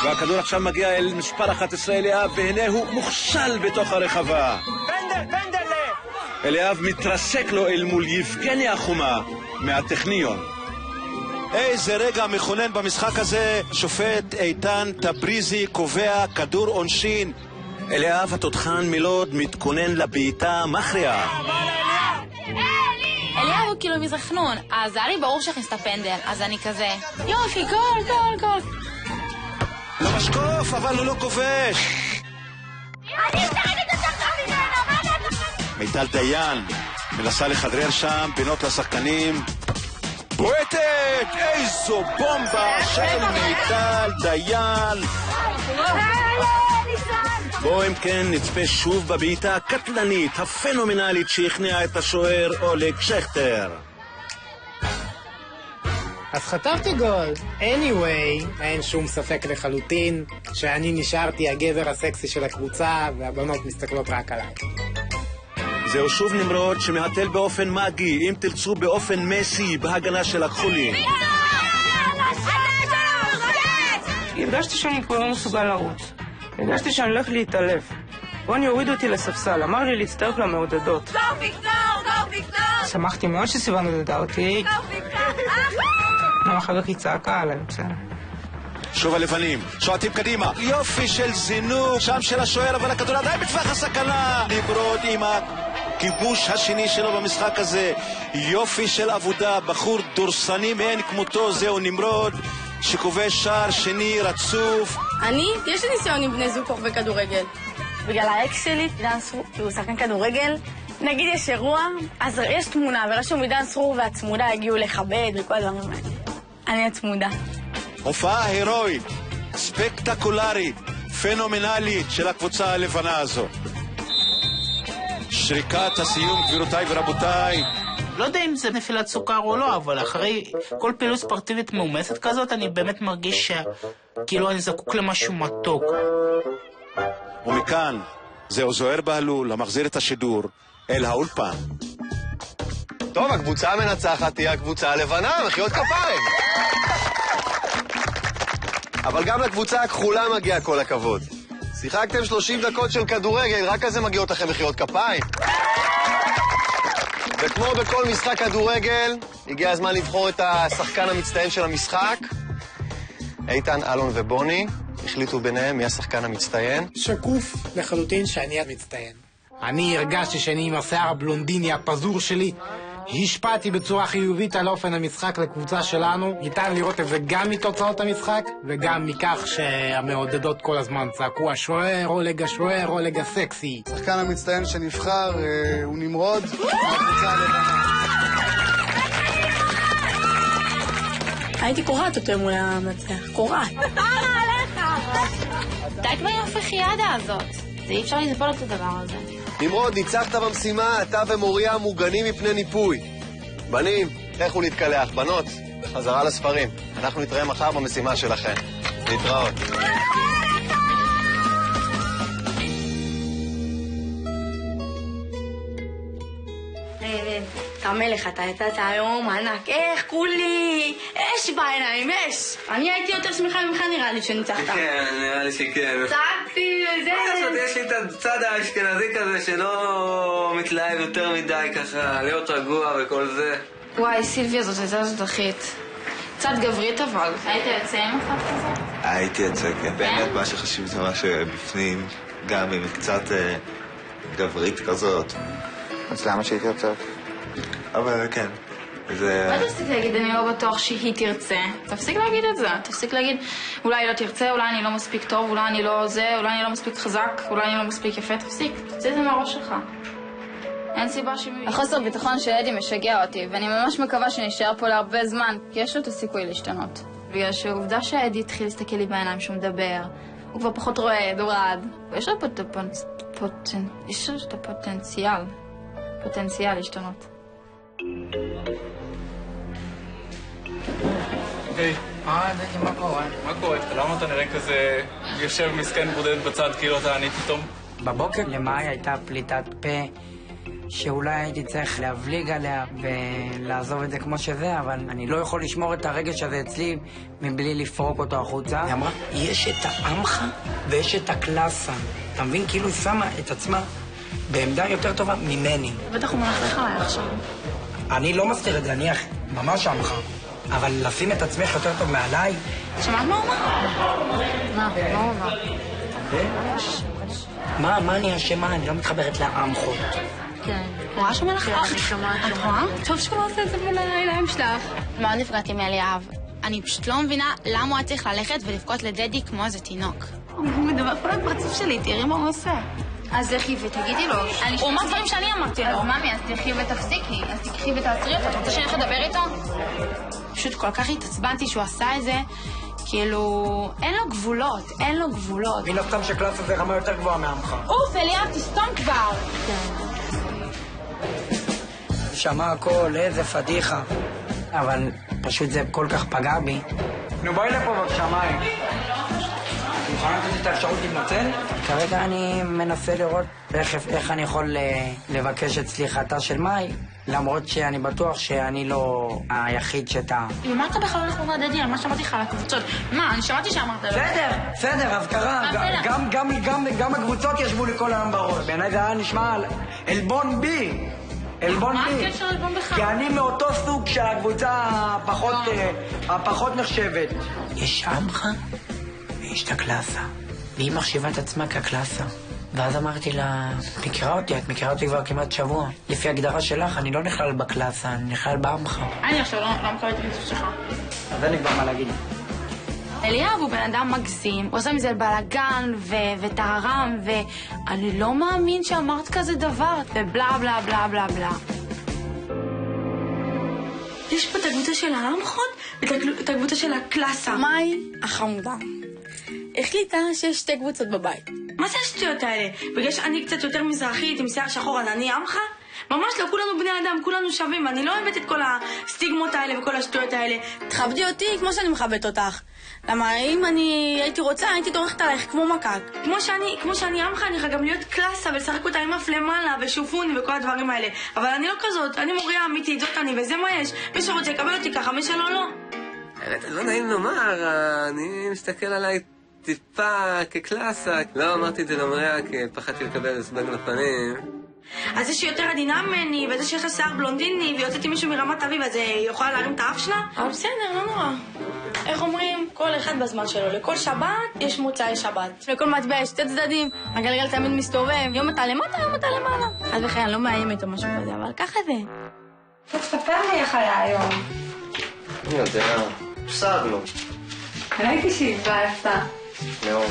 והכדור עכשיו מגיע אל מספר 11 אליאב, והנה הוא מוכשל בתוך הרחבה. פנדל! אליאב מתרסק לו אל מול יבגני החומה מהטכניון. איזה רגע מכונן במשחק הזה. שופט איתן תבריזי קובע כדור עונשין. אליאב התותחן מלוד מתכונן לבעיטה מכריעה. אליאב הוא כאילו מזרחנון, אז היה לי ברור שהכניס את הפנדל, אז אני כזה, יופי, גול. לא משקוף, אבל הוא לא כובש. אני משחקת את השחקן ממנו! מיטל דיין מנסה לחדרר שם פינות לשחקנים. בועטת! איזו בומבה של מיטל דיין. בואו אם כן נצפה שוב בבעיטה הקטלנית הפנומנלית שהכניעה את השוער אולג שכטר. אז חטפתי גול. anyway, אין שום ספק לחלוטין שאני נשארתי הגבר הסקסי של הקבוצה והבנות מסתכלות רק עליי. זהו שוב נמרוד שמהתל באופן מגי, אם תרצו באופן מסי, בהגנה של הכחולים. כי הרגשתי שאני כבר לא מסוגל לרוץ. הרגשתי שאני הולך להתעלף. רוני הוריד אותי לספסל, אמר לי להצטרף למעודדות. גו ויקטור! גו ויקטור! שמחתי מאוד שסיוון עודדה אותי. גו ויקטור! גם אחר כך היא צעקה עליי, בסדר. שוב הלבנים, שועטים קדימה, יופי של זינוק, שם של השוער, אבל הכדור עדיין בטווח הסכנה. נמרוד עם הכיבוש השני שלו במשחק הזה, יופי של עבודה, בחור דורסני מאין כמותו, זהו נמרוד, שכובש שער שני רצוף. יש לי ניסיון עם בני זוג וכדורגל. בגלל האקס שלי, עידן סרור, הוא שחקן כדורגל. נגיד יש אירוע, אז יש תמונה, ורשום עידן סרור והצמודה הגיעו לכבד וכל הדברים האלה. אני הצמודה. הופעה הירואית, ספקטקולרית, פנומנלית של הקבוצה הלבנה הזו. שריקת הסיום, גבירותיי ורבותיי. לא יודע אם זה נפילת סוכר או לא, אבל אחרי כל פעילות ספורטיבית מאומצת כזאת, אני באמת מרגיש כאילו אני זקוק למשהו מתוק. ומכאן, זהו זוהר בהלול, המחזיר את השידור אל האולפן. טוב, הקבוצה המנצחת תהיה הקבוצה הלבנה, מחיאות כפיים. אבל גם לקבוצה הכחולה מגיע כל הכבוד. שיחקתם 30 דקות של כדורגל, רק אז זה מגיעות לכם מחיאות כפיים. וכמו בכל משחק כדורגל, הגיע הזמן לבחור את השחקן המצטיין של המשחק. איתן, אלון ובוני החליטו ביניהם מי השחקן המצטיין. שקוף לחלוטין שאני המצטיין. אני הרגשתי שאני עם השיער הבלונדיני הפזור שלי השפעתי בצורה חיובית על אופן המשחק לקבוצה שלנו. ניתן לראות את זה גם מתוצאות המשחק וגם מכך שהמעודדות כל הזמן צעקו השוער, אולג השוער, אולג הסקסי. השחקן המצטיין שנבחר הוא נמרוד מהקבוצה הלבנה. הייתי קורעת אותו מול המצלח, קורעת. די כבר עם הפחיאדה הזאת. זה אי אפשר לסבול את הדבר הזה. נמרוד, ניצחת במשימה, אתה ומוריה מוגנים מפני ניפוי. בנים, לכו להתקלח. בנות, חזרה לספרים. אנחנו נתראה מחר במשימה שלכם. להתראות. המלך, אתה יצאת היום ענק, איך כולי, אש בעיניים, אש. אני הייתי יותר שמחה ממך נראה לי שניצחת. כן, נראה לי שכן. צעקתי וזה. יש לי את הצד האשכנזי כזה שלא מתלהב יותר מדי ככה, להיות רגוע וכל זה. וואי, סילביה זאת הייתה זכית. קצת גברית אבל. היית יוצא עם אחד כזה? הייתי יוצא, כן. באמת מה שחשוב זה מה שבפנים, גם אם קצת גברית כזאת. אז למה שהייתי יוצא? אבל כן, זה... מה תפסיק להגיד, אני לא בטוח שהיא תרצה? תפסיק להגיד את זה. תפסיק להגיד, אולי לא תרצה, אולי אני לא מספיק טוב, אולי אני לא זה, אולי אני לא מספיק חזק, אולי אני לא מספיק יפה. תפסיק, תוציא את זה מהראש שלך. אין סיבה החוסר ביטחון של אדי משגע אותי, ואני ממש מקווה שנשאר פה להרבה זמן, כי יש לו את הסיכוי להשתנות. בגלל שהעובדה שאדי התחיל להסתכל לי בעיניים שהוא מדבר, הוא כבר פחות רועד, הוא רעד. יש לו את הפוטנציאל להשתנות. היי. דדי, מה קורה? מה קורה? למה אתה נראה כזה יושב מסכן בודד בצד כאילו אתה עני פתאום? בבוקר למאי הייתה פליטת פה שאולי הייתי צריך להבליג עליה ולעזוב את זה כמו שזה, אבל אני לא יכול לשמור את הרגש הזה אצלי מבלי לפרוק אותו החוצה. היא אמרה, יש את העמך ויש את הקלאסה. אתה מבין? כאילו שמה את עצמה בעמדה יותר טובה ממני. בטח הוא מלכלך עליי עכשיו. אני לא מסתיר את זה, אני ממש עמך. אבל לשים את עצמך יותר טוב מעליי... שמעת מה הוא אמר? מה? מה אני אשמה? אני לא מתחברת לעמכות. כן. הוא רואה שהוא מלכלך? את רואה? טוב שהוא לא עושה את זה מול העיניים שלך. מאוד נפגעתי מאליאב. אני פשוט לא מבינה למה הוא היה צריך ללכת ולבכות לדדי כמו איזה תינוק. הוא מדבר כל הפרצוף שלי, תראי מה הוא עושה. אז לכי ותגידי לו. הוא אומר דברים שאני אמרתי לו. אז ממי, אז תלכי ותפסיקי. אז תקחי ותעצרי אותו. את רוצה שאני הולך לדבר איתו? פשוט כל כך התעצבנתי שהוא עשה את זה. כאילו, אין לו גבולות. מן הסתם שקלאס הזה רמה יותר גבוהה מעמך. אוף, אליאב, תסתום כבר. שמע הכל, איזה פדיחה. אבל פשוט זה כל כך פגע בי. נו, בואי לפה בבקשה, מים. מוכן לתת את האפשרות להתנצל? כרגע אני מנסה לראות איך אני יכול לבקש את סליחתה של מאי, למרות שאני בטוח שאני לא היחיד שטעה. למה אתה בכלל הולך לומר דדי על מה שאמרתי לך על הקבוצות? מה, אני שמעתי שאמרת לו. בסדר, אז קרה. גם הקבוצות ישבו לי כל היום בראש. בעיניי זה היה נשמע אלבון בי. מה הקשר אלבון בכלל? כי אני מאותו סוג של הקבוצה הפחות נחשבת. יש עמך ויש את הקלאסה. והיא מחשיבה את עצמה כקלאסה. ואז אמרתי לה, את מכירה אותי כבר כמעט שבוע. לפי הגדרה שלך, אני לא נכלל בקלאסה, אני נכלל בעמך. אני עכשיו לא מקבלת את הקיצור שלך. אז אין לי כבר מה להגיד. אליאב הוא בן אדם מגזים, הוא עושה מזה בלגן וטהרם, ואני לא מאמין שאמרת כזה דבר, ובלה בלה בלה בלה בלה. יש פה את הקבוצה של העמכות ואת הקבוצה של הקלאסה. מאי החמודה החליטה שיש שתי קבוצות בבית. מה זה השטויות האלה? בגלל שאני קצת יותר מזרחית עם שיער שחור, אז אני עמך? ממש לא, כולנו בני אדם, כולנו שווים, אני לא אוהבת את כל הסטיגמות האלה וכל השטויות האלה. תכבדי אותי כמו שאני מכבדת אותך. למה אם אני הייתי רוצה, הייתי דורכת עליך כמו מקק. כמו שאני עמך, אני יכולה גם להיות קלאסה ולשחק אותה עם אף למעלה ושופוני וכל הדברים האלה. אבל אני לא כזאת, אני מוריה אמיתית, זאת אני, וזה מה יש. מי שרוצה יקבל אותי ככה, מי שלא, לא. לא נעים לומר, אני מסתכל עליי טיפה כקלאסה. לא אמרתי את זה למריה כי פחדתי לקבל סבג לפנים. אז זה שיותר עדינה ממני, וזה שיש לה שיער בלונדיני, ויוצאתי מישהו מרמת אביב, אז היא יכולה להרים את האף שלה? אבל בסדר, לא נורא. איך אומרים? כל אחד בזמן שלו. לכל שבת יש מוצאי שבת. לכל מטבע יש שתי צדדים, הגלגל תמיד מסתובב, יום אתה למטה, יום אתה למעלה. אז בכלל, אני לא מאיימת או משהו כזה, אבל ככה זה. תספר לי איך היה היום. אני יודע, הפסדנו. ראיתי שהתבאסת. מאוד.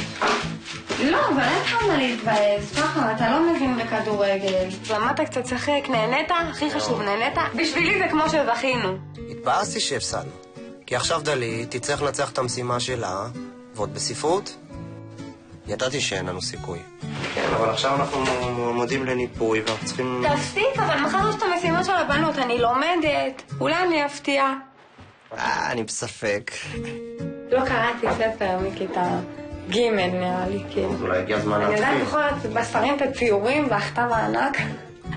לא, אבל אין לך מה להתבאס. ככה, אתה לא מבין בכדורגל. למדת קצת לשחק, נהנית? הכי חשוב, נהנית? בשבילי זה כמו שזכינו. התבאסתי שהפסדנו. כי עכשיו דלית תצטרך לנצח את המשימה שלה, ועוד בספרות, ידעתי שאין לנו סיכוי. כן, אבל עכשיו אנחנו מועמדים לניפוי ואנחנו צריכים... תפסיק, אבל מחר יש את המשימה של הבנות, אני לומדת. אולי אני אפתיע. אני בספק. לא קראתי ספר מכיתה ג' נראה לי, כאילו. אולי הגיע הזמן להתחיל. אני יודעת זוכרת בספרים את הציורים והכתב הענק.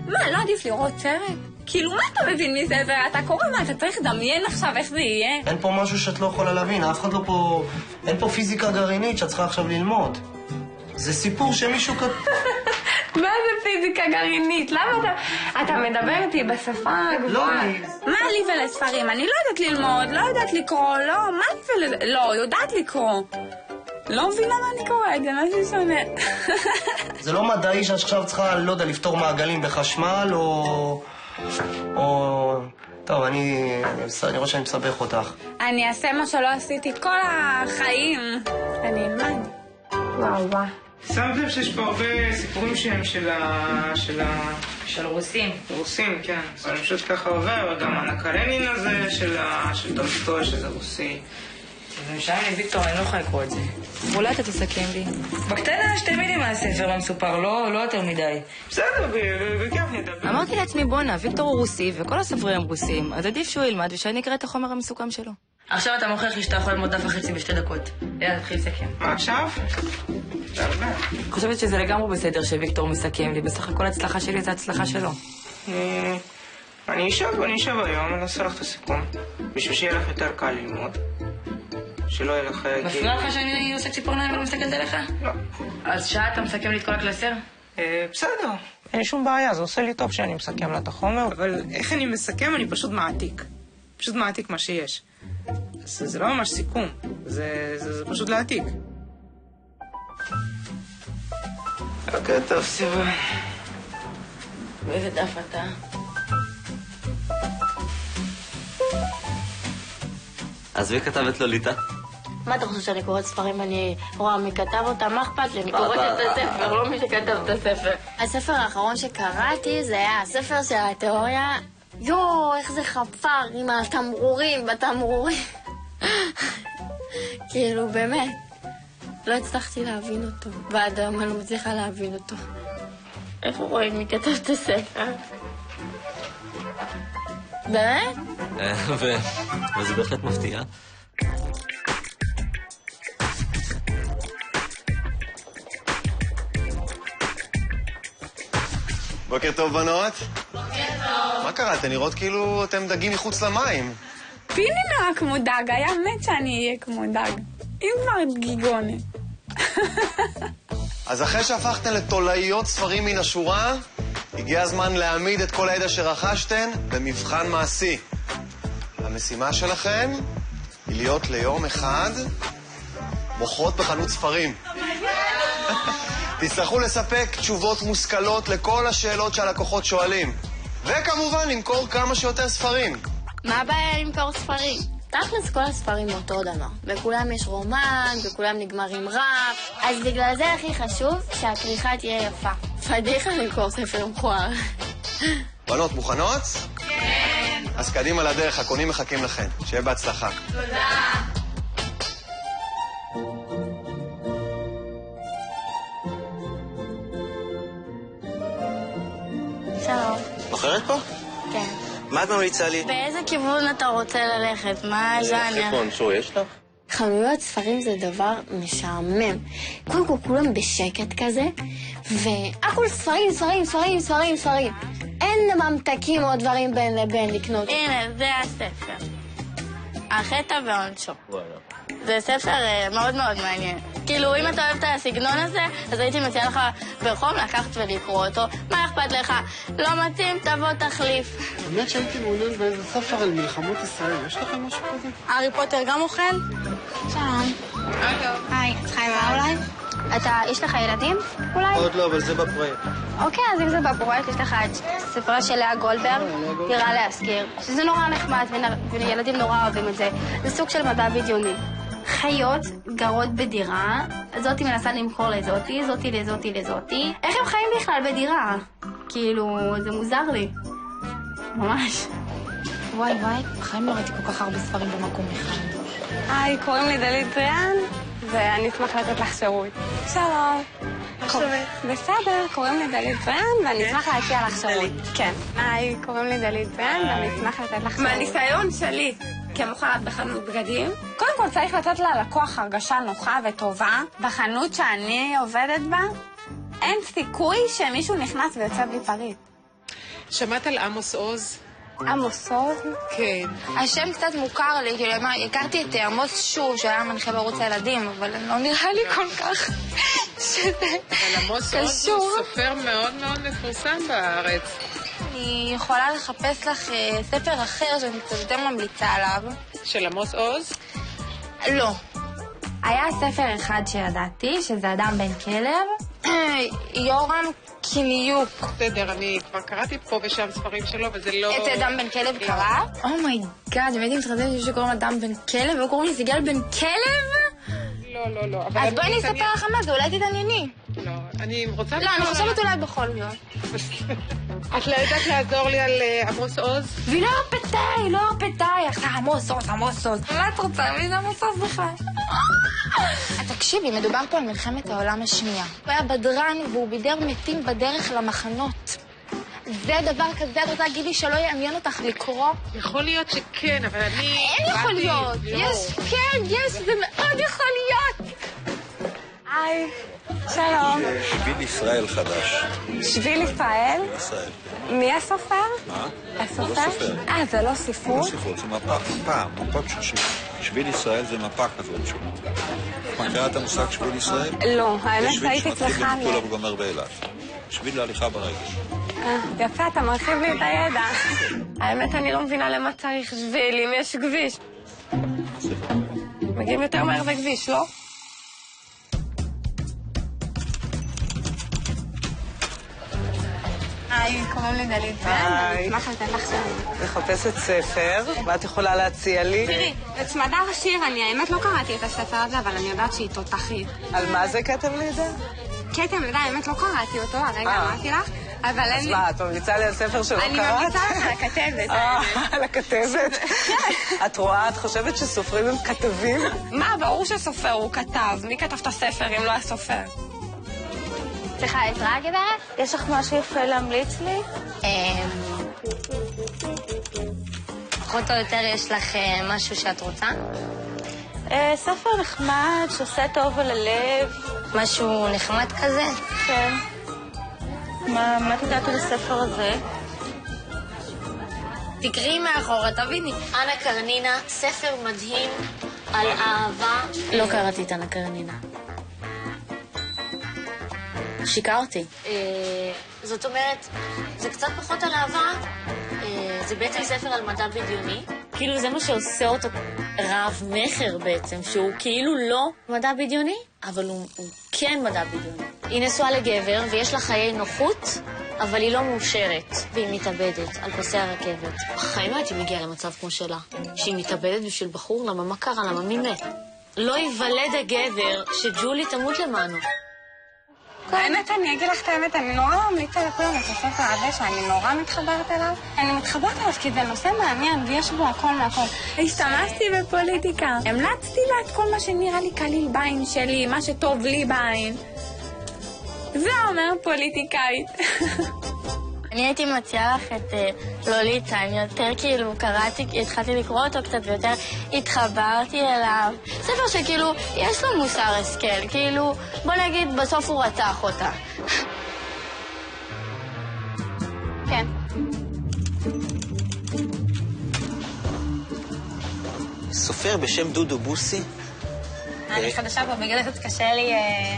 מה, לא עדיף לראות סרט? כאילו, מה אתה מבין מספר? אתה קורא מה, אתה צריך לדמיין עכשיו איך זה יהיה? אין פה משהו שאת לא יכולה להבין, אף אחד לא פה... אין פה פיזיקה גרעינית שאת צריכה עכשיו ללמוד. זה סיפור שמישהו מה זה פיזיקה גרעינית? למה אתה מדבר איתי בשפה הגבוהה? מה לי ולספרים? אני לא יודעת ללמוד, לא יודעת לקרוא, לא, מה לי ולזה? לא, יודעת לקרוא. לא מבינה מה אני קוראת, זה משהו שונה. זה לא מדעי שעכשיו צריכה, לא יודע, לפתור מעגלים בחשמל או... טוב, אני רואה שאני מסבך אותך. אני אעשה מה שלא עשיתי כל החיים. אני אלמד. וואו. שמת לב שיש פה הרבה סיפורים שהם של רוסים. רוסים, כן. אני פשוט ככה עובר, גם הנקרנין הזה של טולסטוי, שזה רוסי. זה משנה לי, ויקטור, אני לא יכולה לקרוא את זה. אולי אתה תסכם לי. בקטנה שתי מילים מהספר המסופר, לא יותר מדי. בסדר, בכיף נדבר. אמרתי לעצמי, בונה, ויקטור הוא רוסי, וכל הספרים הם רוסים, אז עדיף שהוא ילמד ושאני אקרא את החומר המסוכם שלו. עכשיו אתה מוכיח לי שאתה יכול ללמוד דף וחצי בשתי דקות. יאללה, תתחיל לסכם. מה עכשיו? אני חושבת שזה לגמרי בסדר שוויקטור מסכם לי, בסך הכל הצלחה שלי זה הצלחה שלו. אני אשב היום, אני אעשה לך את הסיכום, בשביל שיהיה לך יותר קל ללמוד. שלא יהיה לך... מפריע לך שאני עושה ציפורניים ולא מסתכלת עליך? לא. אז שעה אתה מסכם לי את כל הקלסר? בסדר, אין לי שום בעיה, זה עושה לי טוב שאני מסכם לה את החומר. אבל איך אני מסכם? אני פשוט מעתיק. פשוט מעתיק מה שיש. זה לא ממש סיכום, זה פשוט להעתיק. אוקיי, טוב, סיבוב. באיזה דף אתה? אז מי כתב את לוליטה? מה אתה חושב שאני קוראת ספרים, אני רואה מי כתב אותם, מה אכפת לי? אני קוראת את הספר, לא מי שכתב את הספר. הספר האחרון שקראתי זה היה הספר של התיאוריה. יואו, איך זה חפר עם התמרורים, בתמרורים. כאילו, באמת. לא הצלחתי להבין אותו, ועד היום אני לא מצליחה להבין אותו. איפה רואים מי כתב את הספר? באמת? וזה בהחלט מפתיע. בוקר טוב, בנות. בוקר טוב. מה קרה? אתן נראות כאילו אתם דגים מחוץ למים. פיני נראה כמו דג, היה מת שאני אהיה כמו דג. אם כבר גיגונת. אז אחרי שהפכתן לתולעיות ספרים מן השורה, הגיע הזמן להעמיד את כל הידע שרכשתן במבחן מעשי. המשימה שלכן היא להיות ליום אחד מוכרות בחנות ספרים. תצטרכו לספק תשובות מושכלות לכל השאלות שהלקוחות שואלים. וכמובן, למכור כמה שיותר ספרים. מה הבעיה למכור ספרים? תכלס כל הספרים אותו דבר. בכולם יש רומן, בכולם נגמרים רע. אז בגלל זה הכי חשוב שהכריכה תהיה יפה. פדיחה למכור ספר מכוער. בנות, מוכנות? כן. אז קדימה לדרך, הקונים מחכים לכן. שיהיה בהצלחה. תודה. שלום. בוחרת פה? כן. מה את ממליצה לי? באיזה כיוון אתה רוצה ללכת? מה הז'אנר? חיפון שור יש לך? חנויות ספרים זה דבר משעמם. קודם כל כולם בשקט כזה, והכל ספרים, ספרים, ספרים, ספרים, ספרים. אין ממתקים או דברים בין לבין לקנות. הנה, זה הספר. החטא ועונשו. זה ספר מאוד מאוד מעניין. כאילו, אם אתה אוהב את הסגנון הזה, אז הייתי מציעה לך בחום לקחת ולקרוא אותו. מה אכפת לך? לא מתאים, תבוא תחליף. באמת שהייתי מעוניין באיזה ספר על מלחמות ישראל. יש לכם משהו כזה? הארי פוטר גם אוכל? שלום. היי, את חייבה אולי? יש לך ילדים אולי? עוד לא, אבל זה בפרויקט. אוקיי, אז אם זה בפרויקט, יש לך את ספרה של לאה גולדברג, דירה להשכיר, שזה נורא נחמד, וילדים נורא אוהבים את זה. זה סוג של מדע בדיוני. חיות גרות בדירה, זאתי מנסה למכור לזאתי, זאתי לזאתי לזאתי. איך הם חיים בכלל בדירה? כאילו, זה מוזר לי. ממש. וואי וואי, בחיים לא ראיתי כל כך הרבה ספרים במקום אחד. היי, קוראים לי דלית זריאן, ואני אשמח לתת לך שירות. שלום. בסדר, קוראים לי דלית זריאן, ואני אשמח להציע לך שירות. כן. היי, קוראים לי דלית זריאן, ואני אשמח לתת לך שירות. מהניסיון שלי, כמוכרת בחנות בגדים, קודם כל צריך לתת ללקוח הרגשה נוחה וטובה. בחנות שאני עובדת בה, אין סיכוי שמישהו נכנס ויוצא בלי פריט. שמעת על עמוס עוז? עמוס עוז? כן. השם קצת מוכר לי, כאילו, הכרתי את עמוס שור, שהיה מנחה בערוץ הילדים, אבל לא נראה לי כל כך שזה אבל עמוס עוז הוא סופר מאוד מאוד מפורסם בארץ. אני יכולה לחפש לך ספר אחר שאני קצת יותר ממליצה עליו. של עמוס עוז? לא. היה ספר אחד שידעתי, שזה אדם בן כלב, יורם קיניוק. בסדר, אני כבר קראתי פה ושם ספרים שלו, וזה לא... את אדם בן כלב קרא? אומייגאד, באמת מתחזרת שקוראים אדם בן כלב, וקוראים לי סיגל בן כלב? לא, לא. אז בואי אני אספר לך מה, זה אולי תתענייני. לא, אני רוצה... לא, אני חושבת אולי בכל זאת. את לא יודעת לעזור לי על עמוס עוז? והיא לא הרפתאי, לא הרפתאי. עכשיו עמוס עוז, עמוס עוז. מה את רוצה? מי זה עמוס עוז בכלל? תקשיבי, מדובר פה על מלחמת העולם השנייה. הוא היה בדרן והוא בידר מתים בדרך למחנות. זה דבר כזה, את רוצה להגיד לי שלא יעניין אותך לקרוא? יכול להיות שכן, אבל אני... אין יכול להיות. יש, כן, יש, זה מאוד יכול להיות. היי, שלום. שביל ישראל חדש. שביל ישראל? ישראל. מי הסופר? מה? הסופר? זה לא ספרות? לא ספרות, זה מפה של שביל ישראל זה מפה כזאת שהוא. מכירה את המושג שביל ישראל? לא, האמת הייתי צריכה... שביל שמתחיל במטולה וגומר באילת. שביל להליכה ברגל. יפה, אתה מרחיב לי את הידע. האמת אני לא מבינה למה צריך שביל אם יש כביש. מגיעים יותר מהר בכביש, לא? היי, קוראים לי דלית זריאן, אני אשמח לתת לך שם. מחפשת ספר, ואת יכולה להציע לי? תראי, בצמדה לשיר, אני האמת לא קראתי את הספר הזה, אבל אני יודעת שהיא תותחית. על מה זה כתם לידה? כתם לידה, האמת לא קראתי אותו, הרגע אמרתי לך, אבל אין לי... אז מה, את ממליצה לי על ספר שלא קראת? אני ממליצה לך על הכתבת. על הכתבת? את רואה, את חושבת שסופרים הם כתבים? מה, ברור שסופר הוא כתב. מי כתב את הספר אם לא הסופר? סליחה, עזרה גברת? יש לך משהו יפה להמליץ לי? פחות או יותר יש לך משהו שאת רוצה? ספר נחמד, שעושה טוב על הלב. משהו נחמד כזה? כן. מה את יודעת על הספר הזה? תקראי מאחורה, תביני. אנה קרנינה, ספר מדהים על אהבה. לא קראתי את אנה קרנינה. שיקרתי. זאת אומרת, זה קצת פחות על אהבה. זה בעצם ספר על מדע בדיוני. כאילו זה מה שעושה אותו רב מחר בעצם, שהוא כאילו לא מדע בדיוני, אבל הוא כן מדע בדיוני. היא נשואה לגבר ויש לה חיי נוחות, אבל היא לא מאושרת, והיא מתאבדת על פסי הרכבת. בחיים הייתי מגיעה למצב כמו שלה, שהיא מתאבדת בשביל בחור, למה מה קרה, למה מי מת? לא ייוולד הגבר שג'ולי תמות למענו. האמת, אני אגיד לך את האמת, אני נורא ממליצה לכולם את הספר הזה שאני נורא מתחברת אליו. אני מתחברת אליו כי זה נושא מעניין ויש בו הכל מהכל. השתמשתי בפוליטיקה. המלצתי לה את כל מה שנראה לי קליל בעין שלי, מה שטוב לי בעין. זה אומר פוליטיקאית. אני הייתי מציעה לך את לוליטה, אני יותר כאילו קראתי, התחלתי לקרוא אותו קצת ויותר התחברתי אליו. ספר שכאילו יש לו מוסר השכל, כאילו בוא נגיד בסוף הוא רצח אותה. כן. סופר בשם דודו בוסי? אני חדשה פה, בגלל זה קשה לי,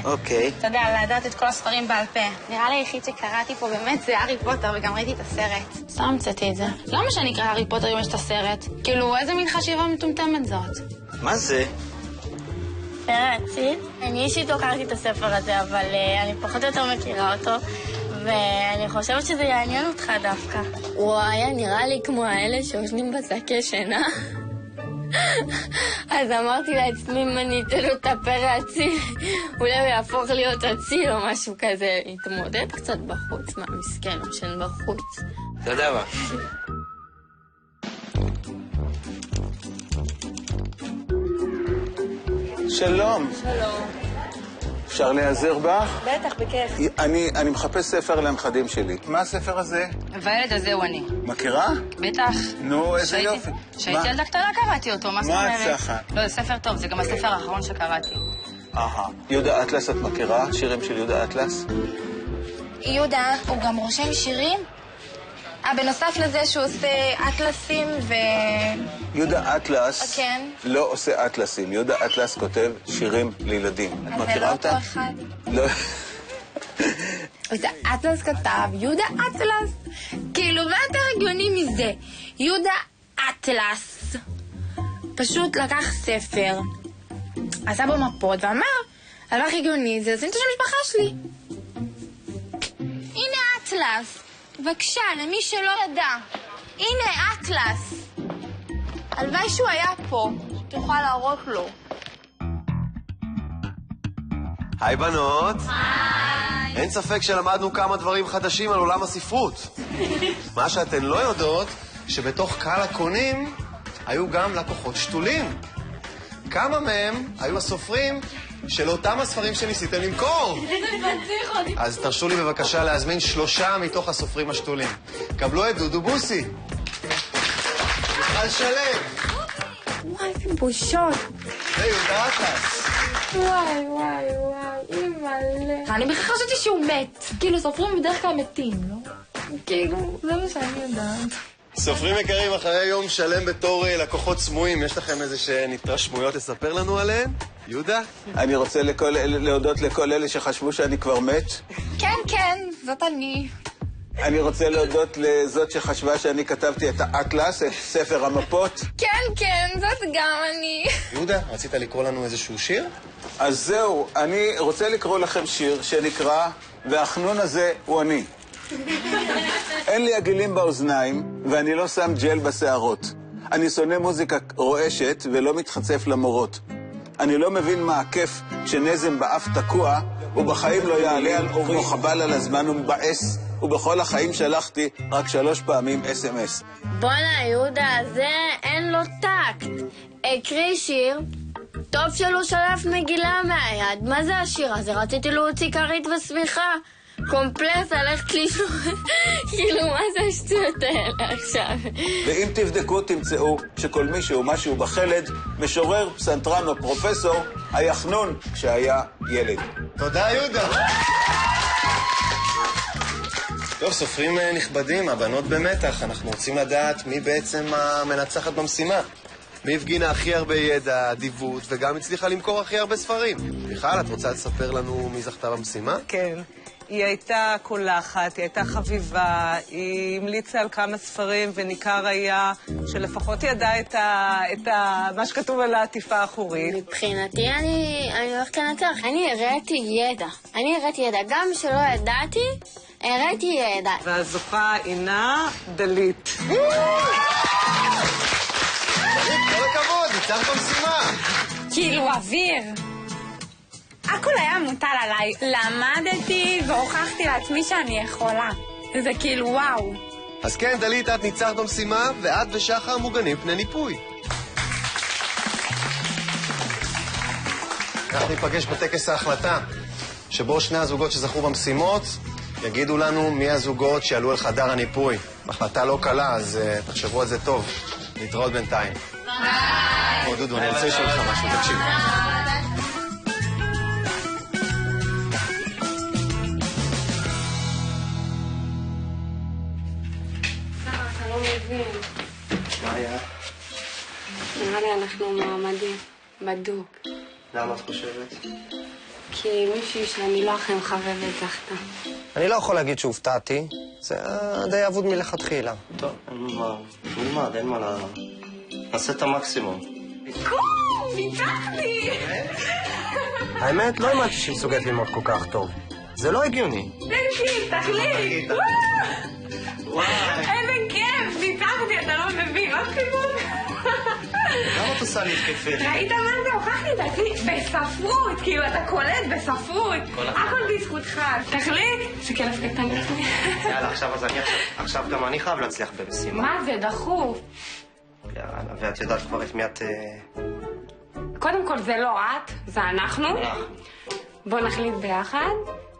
אוקיי. אתה יודע, לדעת את כל הספרים בעל פה. נראה לי היחיד שקראתי פה באמת זה הארי פוטר, וגם ראיתי את הסרט. סתם המצאתי את זה. למה שאני אקרא הארי פוטר אם יש את הסרט? כאילו, איזה מין חשיבה מטומטמת זאת? מה זה? פרצי, אני אישית לא קראתי את הספר הזה, אבל אני פחות או יותר מכירה אותו, ואני חושבת שזה יעניין אותך דווקא. הוא היה נראה לי כמו האלה שיושנים בשקי שינה. אז אמרתי לעצמי, אם אני אתן לו את הפרצי, אולי הוא יהפוך להיות אציל או משהו כזה. התמודד קצת בחוץ, מה מסכן, הוא ישן בחוץ. אתה יודע מה? שלום. שלום. אפשר להיעזר בך? בטח, בכיף. אני מחפש ספר לנכדים שלי. מה הספר הזה? והילד הזה הוא אני. מכירה? בטח. נו, איזה יופי. כשהייתי ילדה קטנה קראתי אותו, מה זאת אומרת? מה הצלחה? לא, זה ספר טוב, זה גם הספר האחרון שקראתי. יהודה אטלס את מכירה? שירים של יהודה אטלס? יהודה, הוא גם רושם שירים? בנוסף לזה שהוא עושה אטלסים ו... יהודה אטלס כן. לא עושה אטלסים. יהודה אטלס כותב שירים לילדים. את מכירה אותה? זה לא אותו אחד. לא. זה אטלס כתב, יהודה אטלס. כאילו, מה יותר הגיוני מזה? יהודה אטלס פשוט לקח ספר, עשה בו מפות ואמר, הדבר הכי הגיוני זה לשים את השם משפחה שלי. הנה אטלס. בבקשה, למי שלא ידע. הנה אטלס. הלוואי שהוא היה פה, שתוכל להראות לו. היי בנות. היי. אין ספק שלמדנו כמה דברים חדשים על עולם הספרות. מה שאתן לא יודעות, שבתוך קהל הקונים היו גם לקוחות שתולים. כמה מהם היו הסופרים של אותם הספרים שניסיתם למכור. אז תרשו לי בבקשה להזמין 3 מתוך הסופרים השתולים. קבלו את דודו בוסי. מיכל שלם. וואי, איזה בושות. ויהודה אטלס. וואי, אימא'לה. אני בכלל חשבתי שהוא מת. כאילו, סופרים בדרך כלל מתים, לא? כאילו, זה מה שאני יודעת. סופרים יקרים, אחרי יום שלם בתור לקוחות סמויים, יש לכם איזה שהן התרשמויות לספר לנו עליהן? יהודה? אני רוצה להודות לכל אלה שחשבו שאני כבר מת. כן, זאת אני. אני רוצה להודות לזאת שחשבה שאני כתבתי את האטלס, את ספר המפות. כן, זאת גם אני. יהודה, רצית לקרוא לנו איזשהו שיר? אז זהו, אני רוצה לקרוא לכם שיר שנקרא והחנון הזה הוא אני. אין לי עגילים באוזניים ואני לא שם ג'ל בשערות. אני שונא מוזיקה רועשת ולא מתחצף למורות. אני לא מבין מה הכיף כשנזם באף תקוע, ובחיים לא יעלה על אורי, חבל על הזמן ומבאס, ובכל החיים שלחתי רק 3 פעמים SMS. בואנה, יהודה, זה אין לו טקט. הקריא שיר, טוב שלא שלף מגילה מהיד. מה זה השיר הזה? רציתי להוציא כרית ושמיכה. קומפלס, הלכת לישון. כאילו, מה זה השטויות האלה עכשיו? ואם תבדקו, תמצאו שכל מישהו, משהו בחלד, משורר, פסנתרן או פרופסור, היה חנון כשהיה ילד. תודה, יהודה. טוב, סופרים נכבדים, הבנות במתח. אנחנו רוצים לדעת מי בעצם המנצחת במשימה. מי הפגינה הכי הרבה ידע, אדיבות, וגם הצליחה למכור הכי הרבה ספרים. מיכל, את רוצה לספר לנו מי זכתה במשימה? כן. היא הייתה קולחת, היא הייתה חביבה, היא המליצה על כמה ספרים, וניכר היה שלפחות ידעה את מה שכתוב על העטיפה האחורית. מבחינתי אני הולכת לנצח. אני הראיתי ידע. גם שלא ידעתי, הראיתי ידע. והזוכה הינה דלית. דלית, כל הכבוד, ניצחת במשימה. כאילו אוויר. הכל היה מוטל עליי. למדתי והוכחתי לעצמי שאני יכולה. זה כאילו וואו. אז כן, דלית, את ניצחת במשימה, ואת ושחר מוגנים פני ניפוי. אנחנו ניפגש בטקס ההחלטה, שבו שני הזוגות שזכו במשימות יגידו לנו מי הזוגות שעלו אל חדר הניפוי. החלטה לא קלה, אז תחשבו על זה טוב. נתראות בינתיים. ביי. דודו, אני רוצה לשאול לך משהו, תקשיב. מה היה? נראה לי אנחנו מועמדים, בדוק. למה את חושבת? כי מישהי שאני לא הכי מחבבת זכתה. אני לא יכול להגיד שהופתעתי, זה די אבוד מלכתחילה. טוב, נלמד, אין מה נעשה את המקסימום. ניצחתי! האמת, לא האמנתי שהיא מסוגלת ללמוד כל כך טוב. זה לא הגיוני. תקשיב, תחליט! איזה כיף! ניצחתי, אתה לא מבין, עוד חיבוק? למה את עושה לי התקפת? ראית מה זה? הוכחתי את עצמי בספרות, כאילו אתה קולט בספרות. הכל בזכותך. תחליט, זה כלף קטן. יאללה, עכשיו גם אני חייב להצליח במשימה. מה זה? דחוף. יאללה, ואת יודעת כבר את מי את... קודם כל זה לא את, זה אנחנו. בוא נחליט ביחד.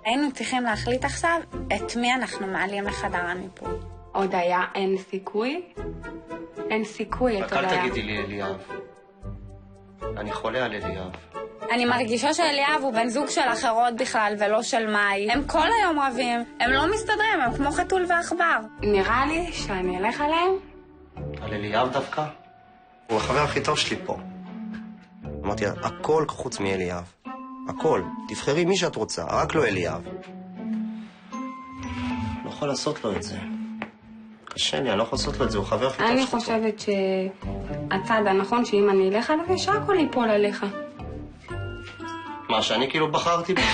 היינו צריכים להחליט עכשיו את מי אנחנו מעלים לחדר הניפוי. עוד היה אין סיכוי? אין סיכוי, את רק אל תגידי לי אליאב. אני חולה על אליאב. אני מרגישה שאליאב הוא בן זוג של אחרות בכלל ולא של מאי. הם כל היום רבים, הם לא מסתדרים, הם כמו חתול ועכבר. נראה לי שאני אלך עליהם. על אליאב דווקא? הוא החבר הכי טוב שלי פה. אמרתי, הכל חוץ מאליאב. הכל. תבחרי מי שאת רוצה, רק לא אליאב. לא יכול לעשות לו את זה. קשה לי, אני לא יכול לעשות לו את זה, הוא חבר הכי טוב שלי פה. אני חושבת שהצד הנכון שאם אני אלך עליו, שהכל ייפול עליך. מה, שאני כאילו בחרתי בזה?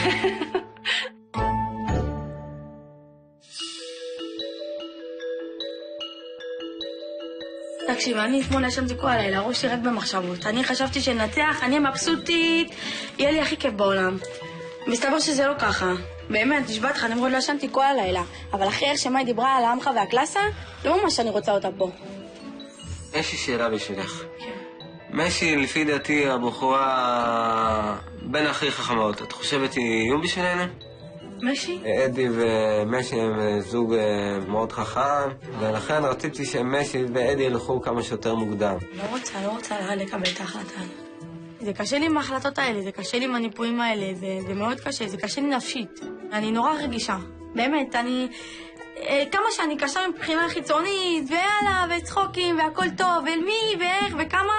תקשיב, אני אתמול ישנתי כל הלילה, ראש שלי רק במחשבות. אני חשבתי שננצח, אני מבסוטית, יהיה לי הכי כיף בעולם. מסתבר שזה לא ככה. באמת, נשבעת לך, נמרוד לא ישנתי כל הלילה. אבל אחרי איך שמאי דיברה על העמך והקלאסה, לא ממש אני רוצה אותה פה. יש לי שאלה בשבילך. משי, לפי דעתי, הבחורה בין הכי חכמות. את חושבת היא איום בשבילנו? משי? אדי ומשי הם זוג מאוד חכם, ולכן רציתי שמשי ואדי ילכו כמה שיותר מוקדם. לא רוצה לקבל את ההחלטה. זה קשה לי עם ההחלטות האלה, זה קשה לי עם הניפויים האלה, זה מאוד קשה, זה קשה לי נפשית. אני נורא רגישה. באמת, כמה שאני קשה מבחינה חיצונית, ויאללה, וצחוקים, והכל טוב, ואל מי, ואיך, וכמה...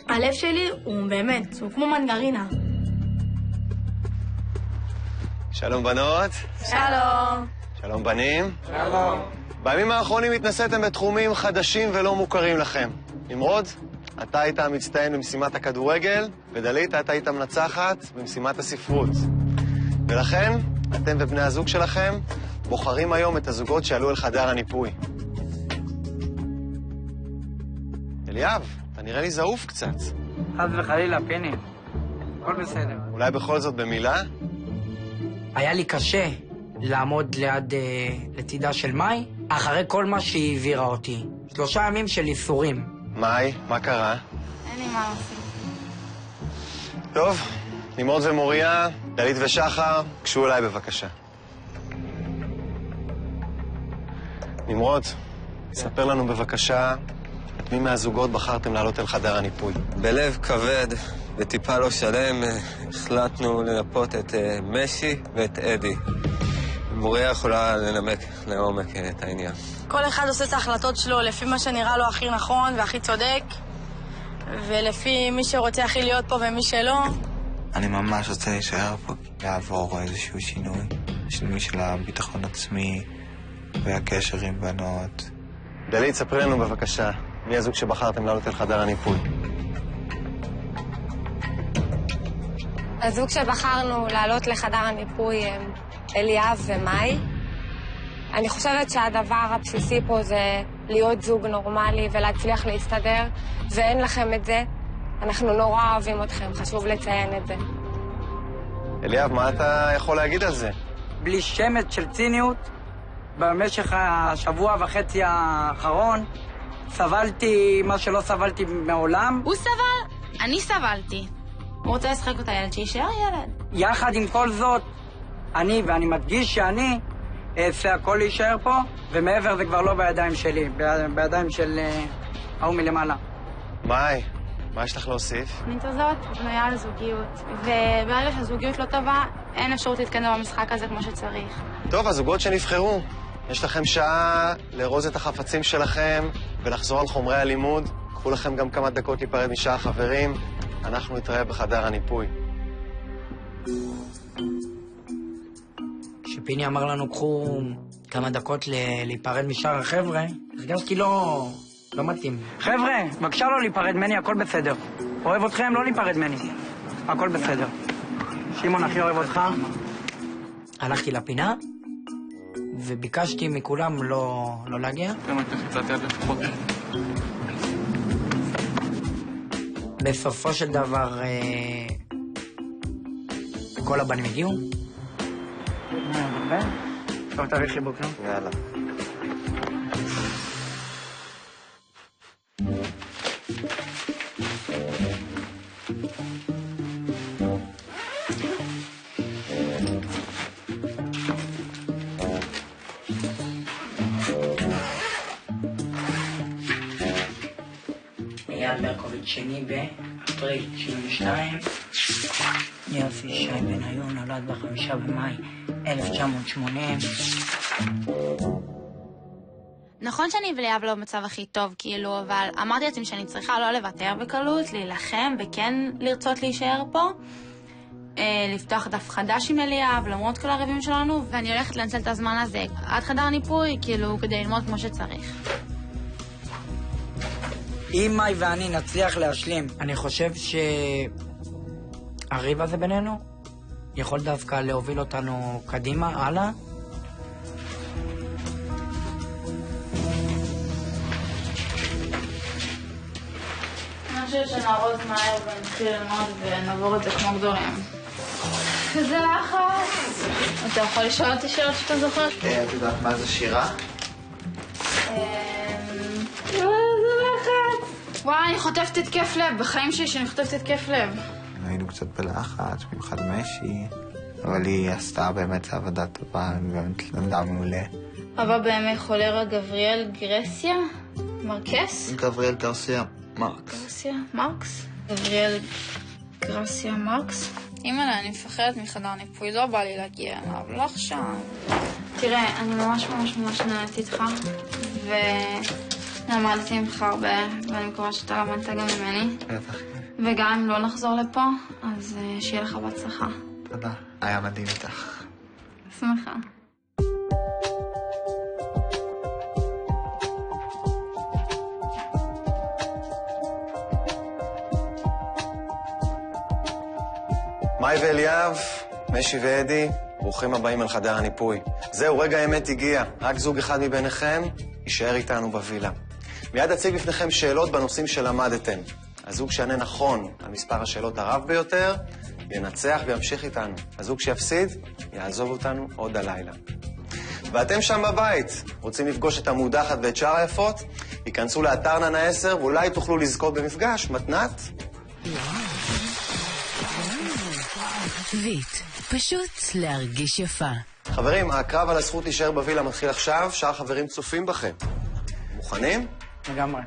הלב שלי הוא באמת, הוא כמו מנגרינה. שלום בנות. שלום. שלום בנים. שלום. בימים האחרונים התנסיתם בתחומים חדשים ולא מוכרים לכם. נמרוד, אתה היית המצטיין במשימת הכדורגל, ודלית, אתה היית מנצחת במשימת הספרות. ולכן, אתם ובני הזוג שלכם בוחרים היום את הזוגות שעלו אל חדר הניפוי. אליאב, אתה נראה לי זעוף קצת. חס וחלילה, פיני. הכל בסדר. אולי בכל זאת במילה? היה לי קשה לעמוד לצידה של מאי, אחרי כל מה שהיא העבירה אותי. 3 ימים של איסורים. מאי, מה קרה? אין לי מה לעשות. טוב, נמרוד ומוריה, דלית ושחר, קשו אליי בבקשה. נמרוד, ספר לנו בבקשה את מי מהזוגות בחרתם לעלות אל חדר הניפוי. בלב כבד וטיפה לא שלם החלטנו לנפות את משי ואת אדי. מוריה יכולה לנמק לעומק את העניין. כל אחד עושה את ההחלטות שלו לפי מה שנראה לו הכי נכון והכי צודק, ולפי מי שרוצה הכי להיות פה ומי שלא. אני ממש רוצה להישאר פה, לעבור איזשהו שינוי של הביטחון עצמי והקשר עם בנות. דלית, ספרי לנו בבקשה, מי הזוג שבחרתם לעלות אל חדר הניפוי? הזוג שבחרנו לעלות לחדר הניפוי הם אליאב ומאי. אני חושבת שהדבר הבסיסי פה זה להיות זוג נורמלי ולהצליח להסתדר, ואין לכם את זה. אנחנו נורא אוהבים אתכם, חשוב לציין את זה. אליאב, מה אתה יכול להגיד על זה? בלי שמץ של ציניות, במשך השבוע וחצי האחרון סבלתי מה שלא סבלתי מעולם. הוא סבל, אני סבלתי. הוא רוצה לשחק אותה ילד, שישאר ילד. יחד עם כל זאת, ואני מדגיש שאני אעשה הכל להישאר פה, ומעבר זה כבר לא בידיים שלי, בידיים של ההוא מלמעלה. מאי, מה יש לך להוסיף? התוכנית הזאת בנויה על זוגיות, וברגע שהזוגיות לא טובה, אין אפשרות להתקדם במשחק הזה כמו שצריך. טוב, הזוגות שנבחרו, יש לכם שעה לארוז את החפצים שלכם ולחזור על חומרי הלימוד. קחו לכם גם כמה דקות להיפרד משאר החברים. אנחנו נתראה בחדר הניפוי. כשפיני אמר לנו, קחו כמה דקות להיפרד משאר החבר'ה, הרגשתי לא מתאים. חבר'ה, בבקשה לא להיפרד ממני, הכל בסדר. אוהב אתכם, לא להיפרד ממני. הכל בסדר. שמעון, הכי אוהב אותך. הלכתי לפינה, וביקשתי מכולם לא להגיע. כן, רק לחיצת יד לפחות. בסופו של דבר, כל הבנים הגיעו. טוב, תביא חיבוק, לא? יאללה. אייל ברקוביץ' שני באפריל 72. יופי שי בניון נולד ב5 במאי 1980. נכון שאני וליאב לא במצב הכי טוב, כאילו, אבל אמרתי לעצמי שאני צריכה לא לוותר בקלות, להילחם וכן לרצות להישאר פה, לפתוח דף חדש עם אליאב, למרות כל הריבים שלנו, ואני הולכת לנצל את הזמן הזה עד חדר ניפוי, כאילו, כדי ללמוד כמו שצריך. אם מאי ואני נצליח להשלים, אני חושב שהריב הזה בינינו יכול דווקא להוביל אותנו קדימה, הלאה. אני חושבת שנערוז מהר ונתחיל ללמוד ונעבור את זה כמו גדולים. כזה לחץ. אתה יכול לשאול אותי שאלות שאתה זוכר? את יודעת מה זה שירה? וואי, אני חוטפת התקף לב, בחיים שלי שאני חוטפת התקף לב. היינו קצת בלחץ, במיוחד משי, אבל היא עשתה באמת עבודה טובה, היא באמת למדה מעולה. אבא בימי חולרה גבריאל גרסיה? מרקס? גבריאל גרסיה מרקס. גרסיה מרקס? גבריאל גרסיה מרקס? אימא'לה, אני מפחדת מחדר ניפוי, לא בא לי להגיע אליו, לא עכשיו. תראה, אני ממש נהנית איתך, למדתי ממך הרבה, ואני מקווה שאתה למדת גם ממני. בטח. וגם אם לא נחזור לפה, אז שיהיה לך בהצלחה. תודה. היה מדהים איתך. שמחה. מאי ואליאב, משי ואדי, ברוכים הבאים אל חדר הניפוי. זהו, רגע האמת הגיע. רק זוג אחד מביניכם יישאר איתנו בווילה. מיד אציג בפניכם שאלות בנושאים שלמדתם. הזוג שענה נכון על מספר השאלות הרב ביותר, ינצח וימשיך איתנו. הזוג שיפסיד, יעזוב אותנו עוד הלילה. ואתם שם בבית, רוצים לפגוש את המודחת ואת שאר היפות? ייכנסו לאתר ננה 10 ואולי תוכלו לזכות במפגש, מתנת. ויט, פשוט להרגיש יפה. חברים, הקרב על הזכות להישאר בווילה מתחיל עכשיו, שאר חברים צופים בכם. מוכנים? לגמרי.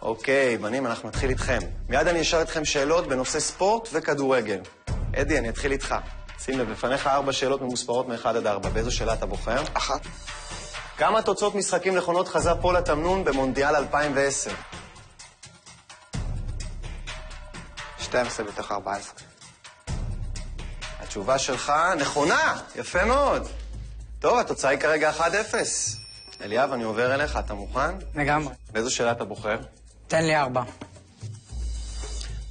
אוקיי, בנים, אנחנו נתחיל איתכם. מיד אני אשאל אתכם שאלות בנושא ספורט וכדורגל. אדי, אני אתחיל איתך. שים לב, בפניך 4 שאלות ממוספרות מ-1 עד 4. באיזו שאלה אתה בוחר? 1. כמה תוצאות משחקים נכונות חזה פולה תמנון במונדיאל 2010? 12 בתוך 14. התשובה שלך נכונה, יפה מאוד. טוב, התוצאה היא כרגע 1-0. אליאב, אני עובר אליך, אתה מוכן? לגמרי. באיזו שאלה אתה בוחר? תן לי 4.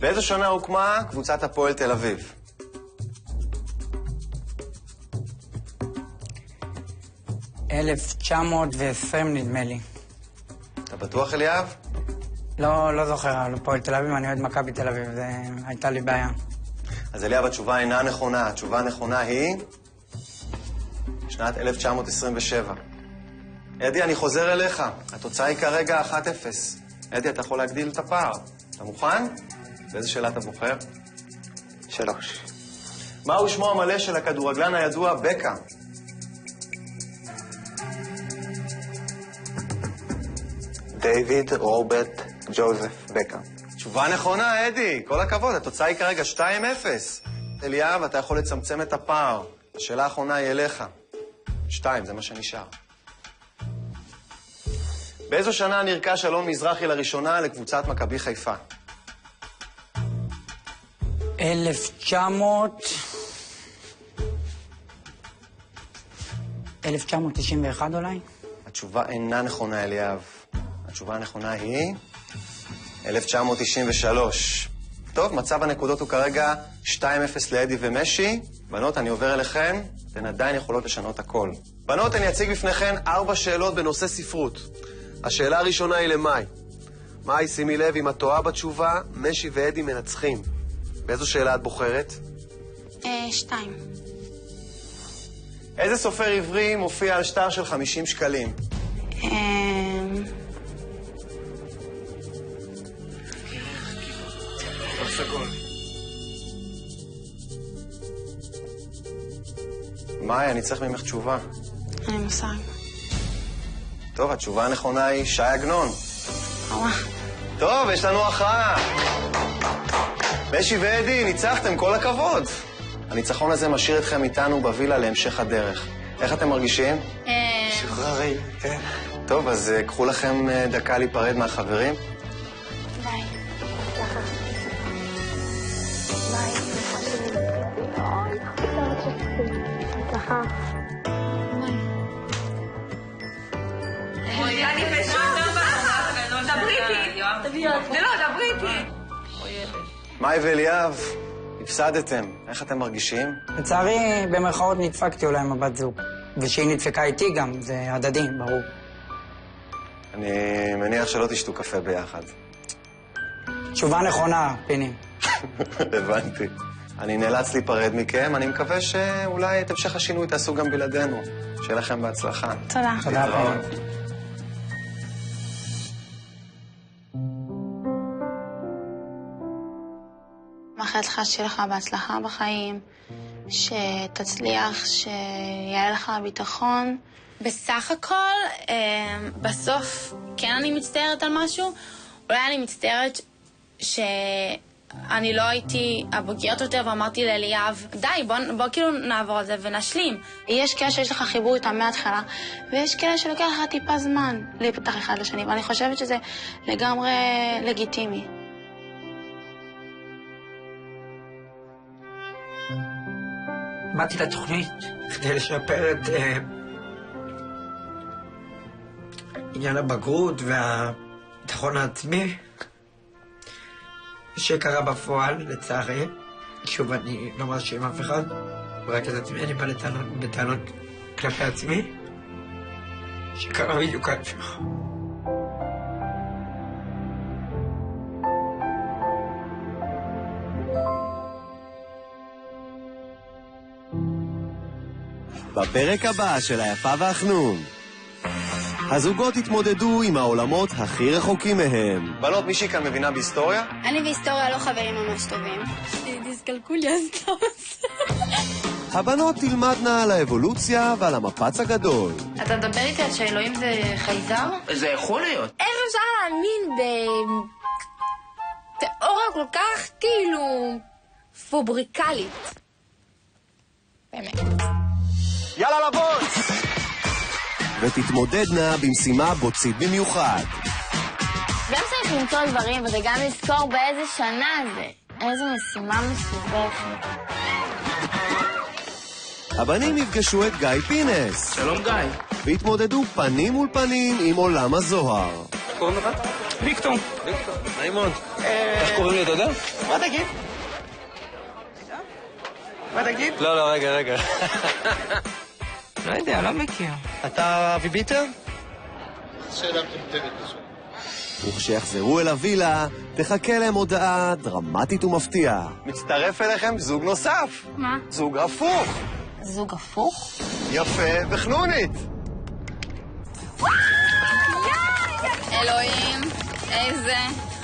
באיזו שנה הוקמה קבוצת הפועל תל אביב? 1920 נדמה לי. אתה בטוח, אליאב? לא זוכר על הפועל תל אביב, אני אוהד מכבי תל אביב, זה הייתה לי בעיה. אז אליאב, התשובה אינה נכונה. התשובה הנכונה היא שנת 1927. אדי, אני חוזר אליך. התוצאה היא כרגע 1-0. אדי, אתה יכול להגדיל את הפער. אתה מוכן? באיזה שאלה אתה בוחר? 3. מהו שמו המלא של הכדורגלן הידוע בקה? דיוויד רוברט ג'וזף בקה. תשובה נכונה, אדי. כל הכבוד, התוצאה היא כרגע 2-0. אליאב, אתה יכול לצמצם את הפער. השאלה האחרונה היא אליך. 2, זה מה שנשאר. באיזו שנה נרכש אלון מזרחי לראשונה לקבוצת מכבי חיפה? 1991 אולי? התשובה אינה נכונה, אליאב. התשובה הנכונה היא 1993. טוב, מצב הנקודות הוא כרגע 2-0 לאדי ומשי. בנות, אני עובר אליכן, אתן עדיין יכולות לשנות הכל. בנות, אני אציג בפניכן 4 שאלות בנושא ספרות. השאלה הראשונה היא למאי. מאי, שימי לב, אם את טועה בתשובה, משי ואדי מנצחים. באיזו שאלה את בוחרת? 2. איזה סופר עברי מופיע על שטר של 50 שקלים? מאי, אני צריך ממך תשובה. אני מושג. טוב, התשובה הנכונה היא שי עגנון. טוב, יש לנו הכרעה. משי ואדי, ניצחתם, כל הכבוד. הניצחון הזה משאיר אתכם איתנו בווילה להמשך הדרך. איך אתם מרגישים? שחררים, כן. טוב, אז קחו לכם דקה להיפרד מהחברים. ביי. אני פשוט, דברי איתי. לא, דברי איתי. מאי ואליאב, הפסדתם. איך אתם מרגישים? לצערי, במרכאות נדפקתי אולי עם הבת זוג. ושהיא נדפקה איתי גם, זה הדדי, ברור. אני מניח שלא תשתו קפה ביחד. תשובה נכונה, פיני. הבנתי. אני נאלץ להיפרד מכם, אני מקווה שאולי את המשך השינוי תעשו גם בלעדינו. שיהיה לכם בהצלחה. תודה. תודה רבה. מאחלת לך שיהיה לך בהצלחה בחיים, שתצליח, שיהיה לך ביטחון. בסך הכל, בסוף כן אני מצטערת על משהו, אולי אני מצטערת שאני לא הייתי הבוגרת יותר ואמרתי לאליאב, די, בוא כאילו נעבור על זה ונשלים. יש כאלה שיש לך חיבור איתם מההתחלה, ויש כאלה שלוקח לך טיפה זמן להיפתח אחד לשני, ואני חושבת שזה לגמרי לגיטימי. באתי לתוכנית כדי לשפר את עניין הבגרות והביטחון העצמי שקרה בפועל, לצערי. שוב, אני לא מאשים אף אחד, רק את עצמי, אני בא בטענות כלפי עצמי, שקרה בדיוק ההפך. בפרק הבא של היפה והחנון, הזוגות התמודדו עם העולמות הכי רחוקים מהם. בנות, מישהי כאן מבינה בהיסטוריה? אני בהיסטוריה לא חברים ממש טובים. דיסקלקוליה, סתם. הבנות תלמדנה על האבולוציה ועל המפץ הגדול. אתה מדבר איתי על שאלוהים זה חייזר? זה יכול להיות. איך אפשר להאמין בתיאוריה כל כך כאילו פובריקלית? באמת. יאללה לבוץ! ותתמודדנה במשימה בוצית במיוחד. גם צריך למצוא דברים וגם לזכור באיזה שנה זה. איזו משימה מסובכת. הבנים יפגשו את גיא פינס. שלום גיא. והתמודדו פנים מול פנים עם עולם הזוהר. איך קוראים לך? ויקטור. ויקטור. נעים מאוד. איך קוראים לי, אתה יודע? מה תגיד? מה תגיד? לא, רגע. לא יודע, לא מכיר. אתה אבי ביטר? שאלה מטומטמת פשוט. וכשיחזרו אל הווילה, תחכה להם הודעה דרמטית ומפתיעה. מצטרף אליכם זוג נוסף. מה? זוג הפוך. זוג הפוך? יפה וחנונית. אלוהים, איזה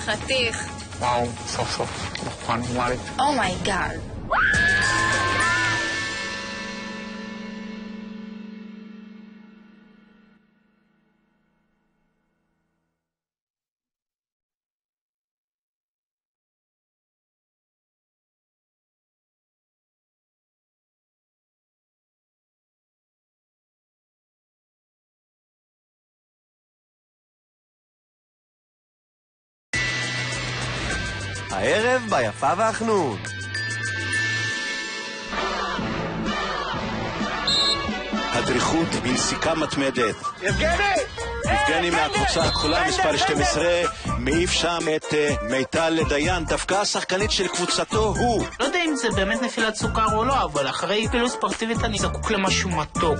חתיך. וואו, סוף סוף. בחורה נורמלית. אומייגאד. הערב ביפה והחנון. הדריכות בנסיקה מתמדת. יבגני מהקבוצה הכחולה מספר 12 מעיף שם את מיטל דיין, דווקא השחקנית של קבוצתו הוא. לא יודע אם זה באמת נפילת סוכר או לא, אבל אחרי פעילות ספורטיבית אני זקוק למשהו מתוק.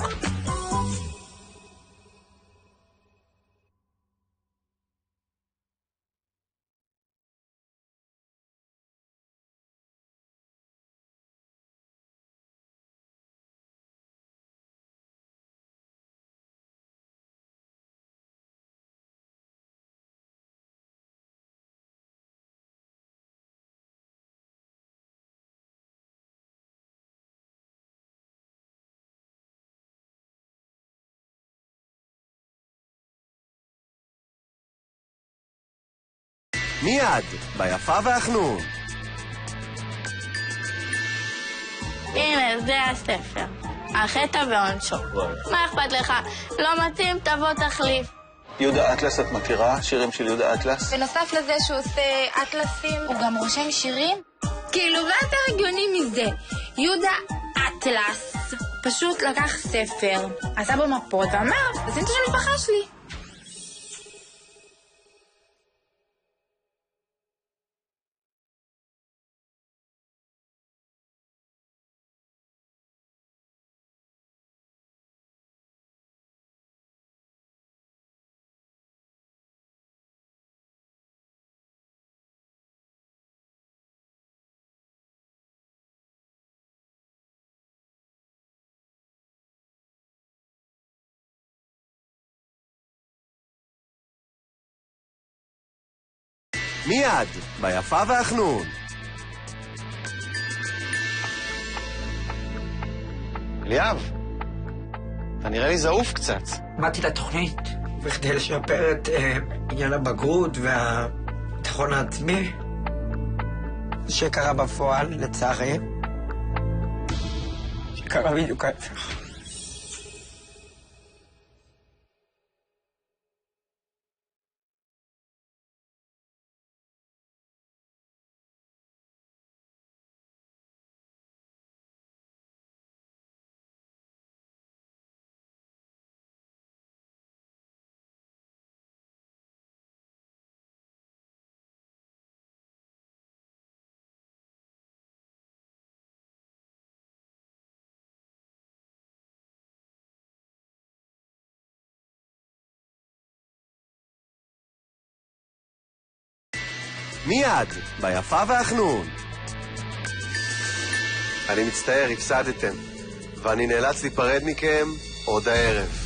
מיד ביפה והחנון. הנה, זה הספר. החטא ועונשו. מה אכפת לך? לא מתאים, תבוא תחליף. יהודה אטלס, את מכירה שירים של יהודה אטלס? בנוסף לזה שהוא עושה אטלסים, הוא גם רושם שירים? כאילו, מה יותר הגיוני מזה? יהודה אטלס פשוט לקח ספר, עשה בו מפות ואמר, תשים את השם משפחה שלי. מיד ביפה והחנון. אליאב, אתה נראה לי זעוף קצת. באתי לתוכנית בכדי לשפר את עניין הבגרות והביטחון העצמי שקרה בפועל, לצערי, שקרה בדיוק ההפך. מיד ביפה והחנון. אני מצטער, הפסדתם, ואני נאלץ להיפרד מכם עוד הערב.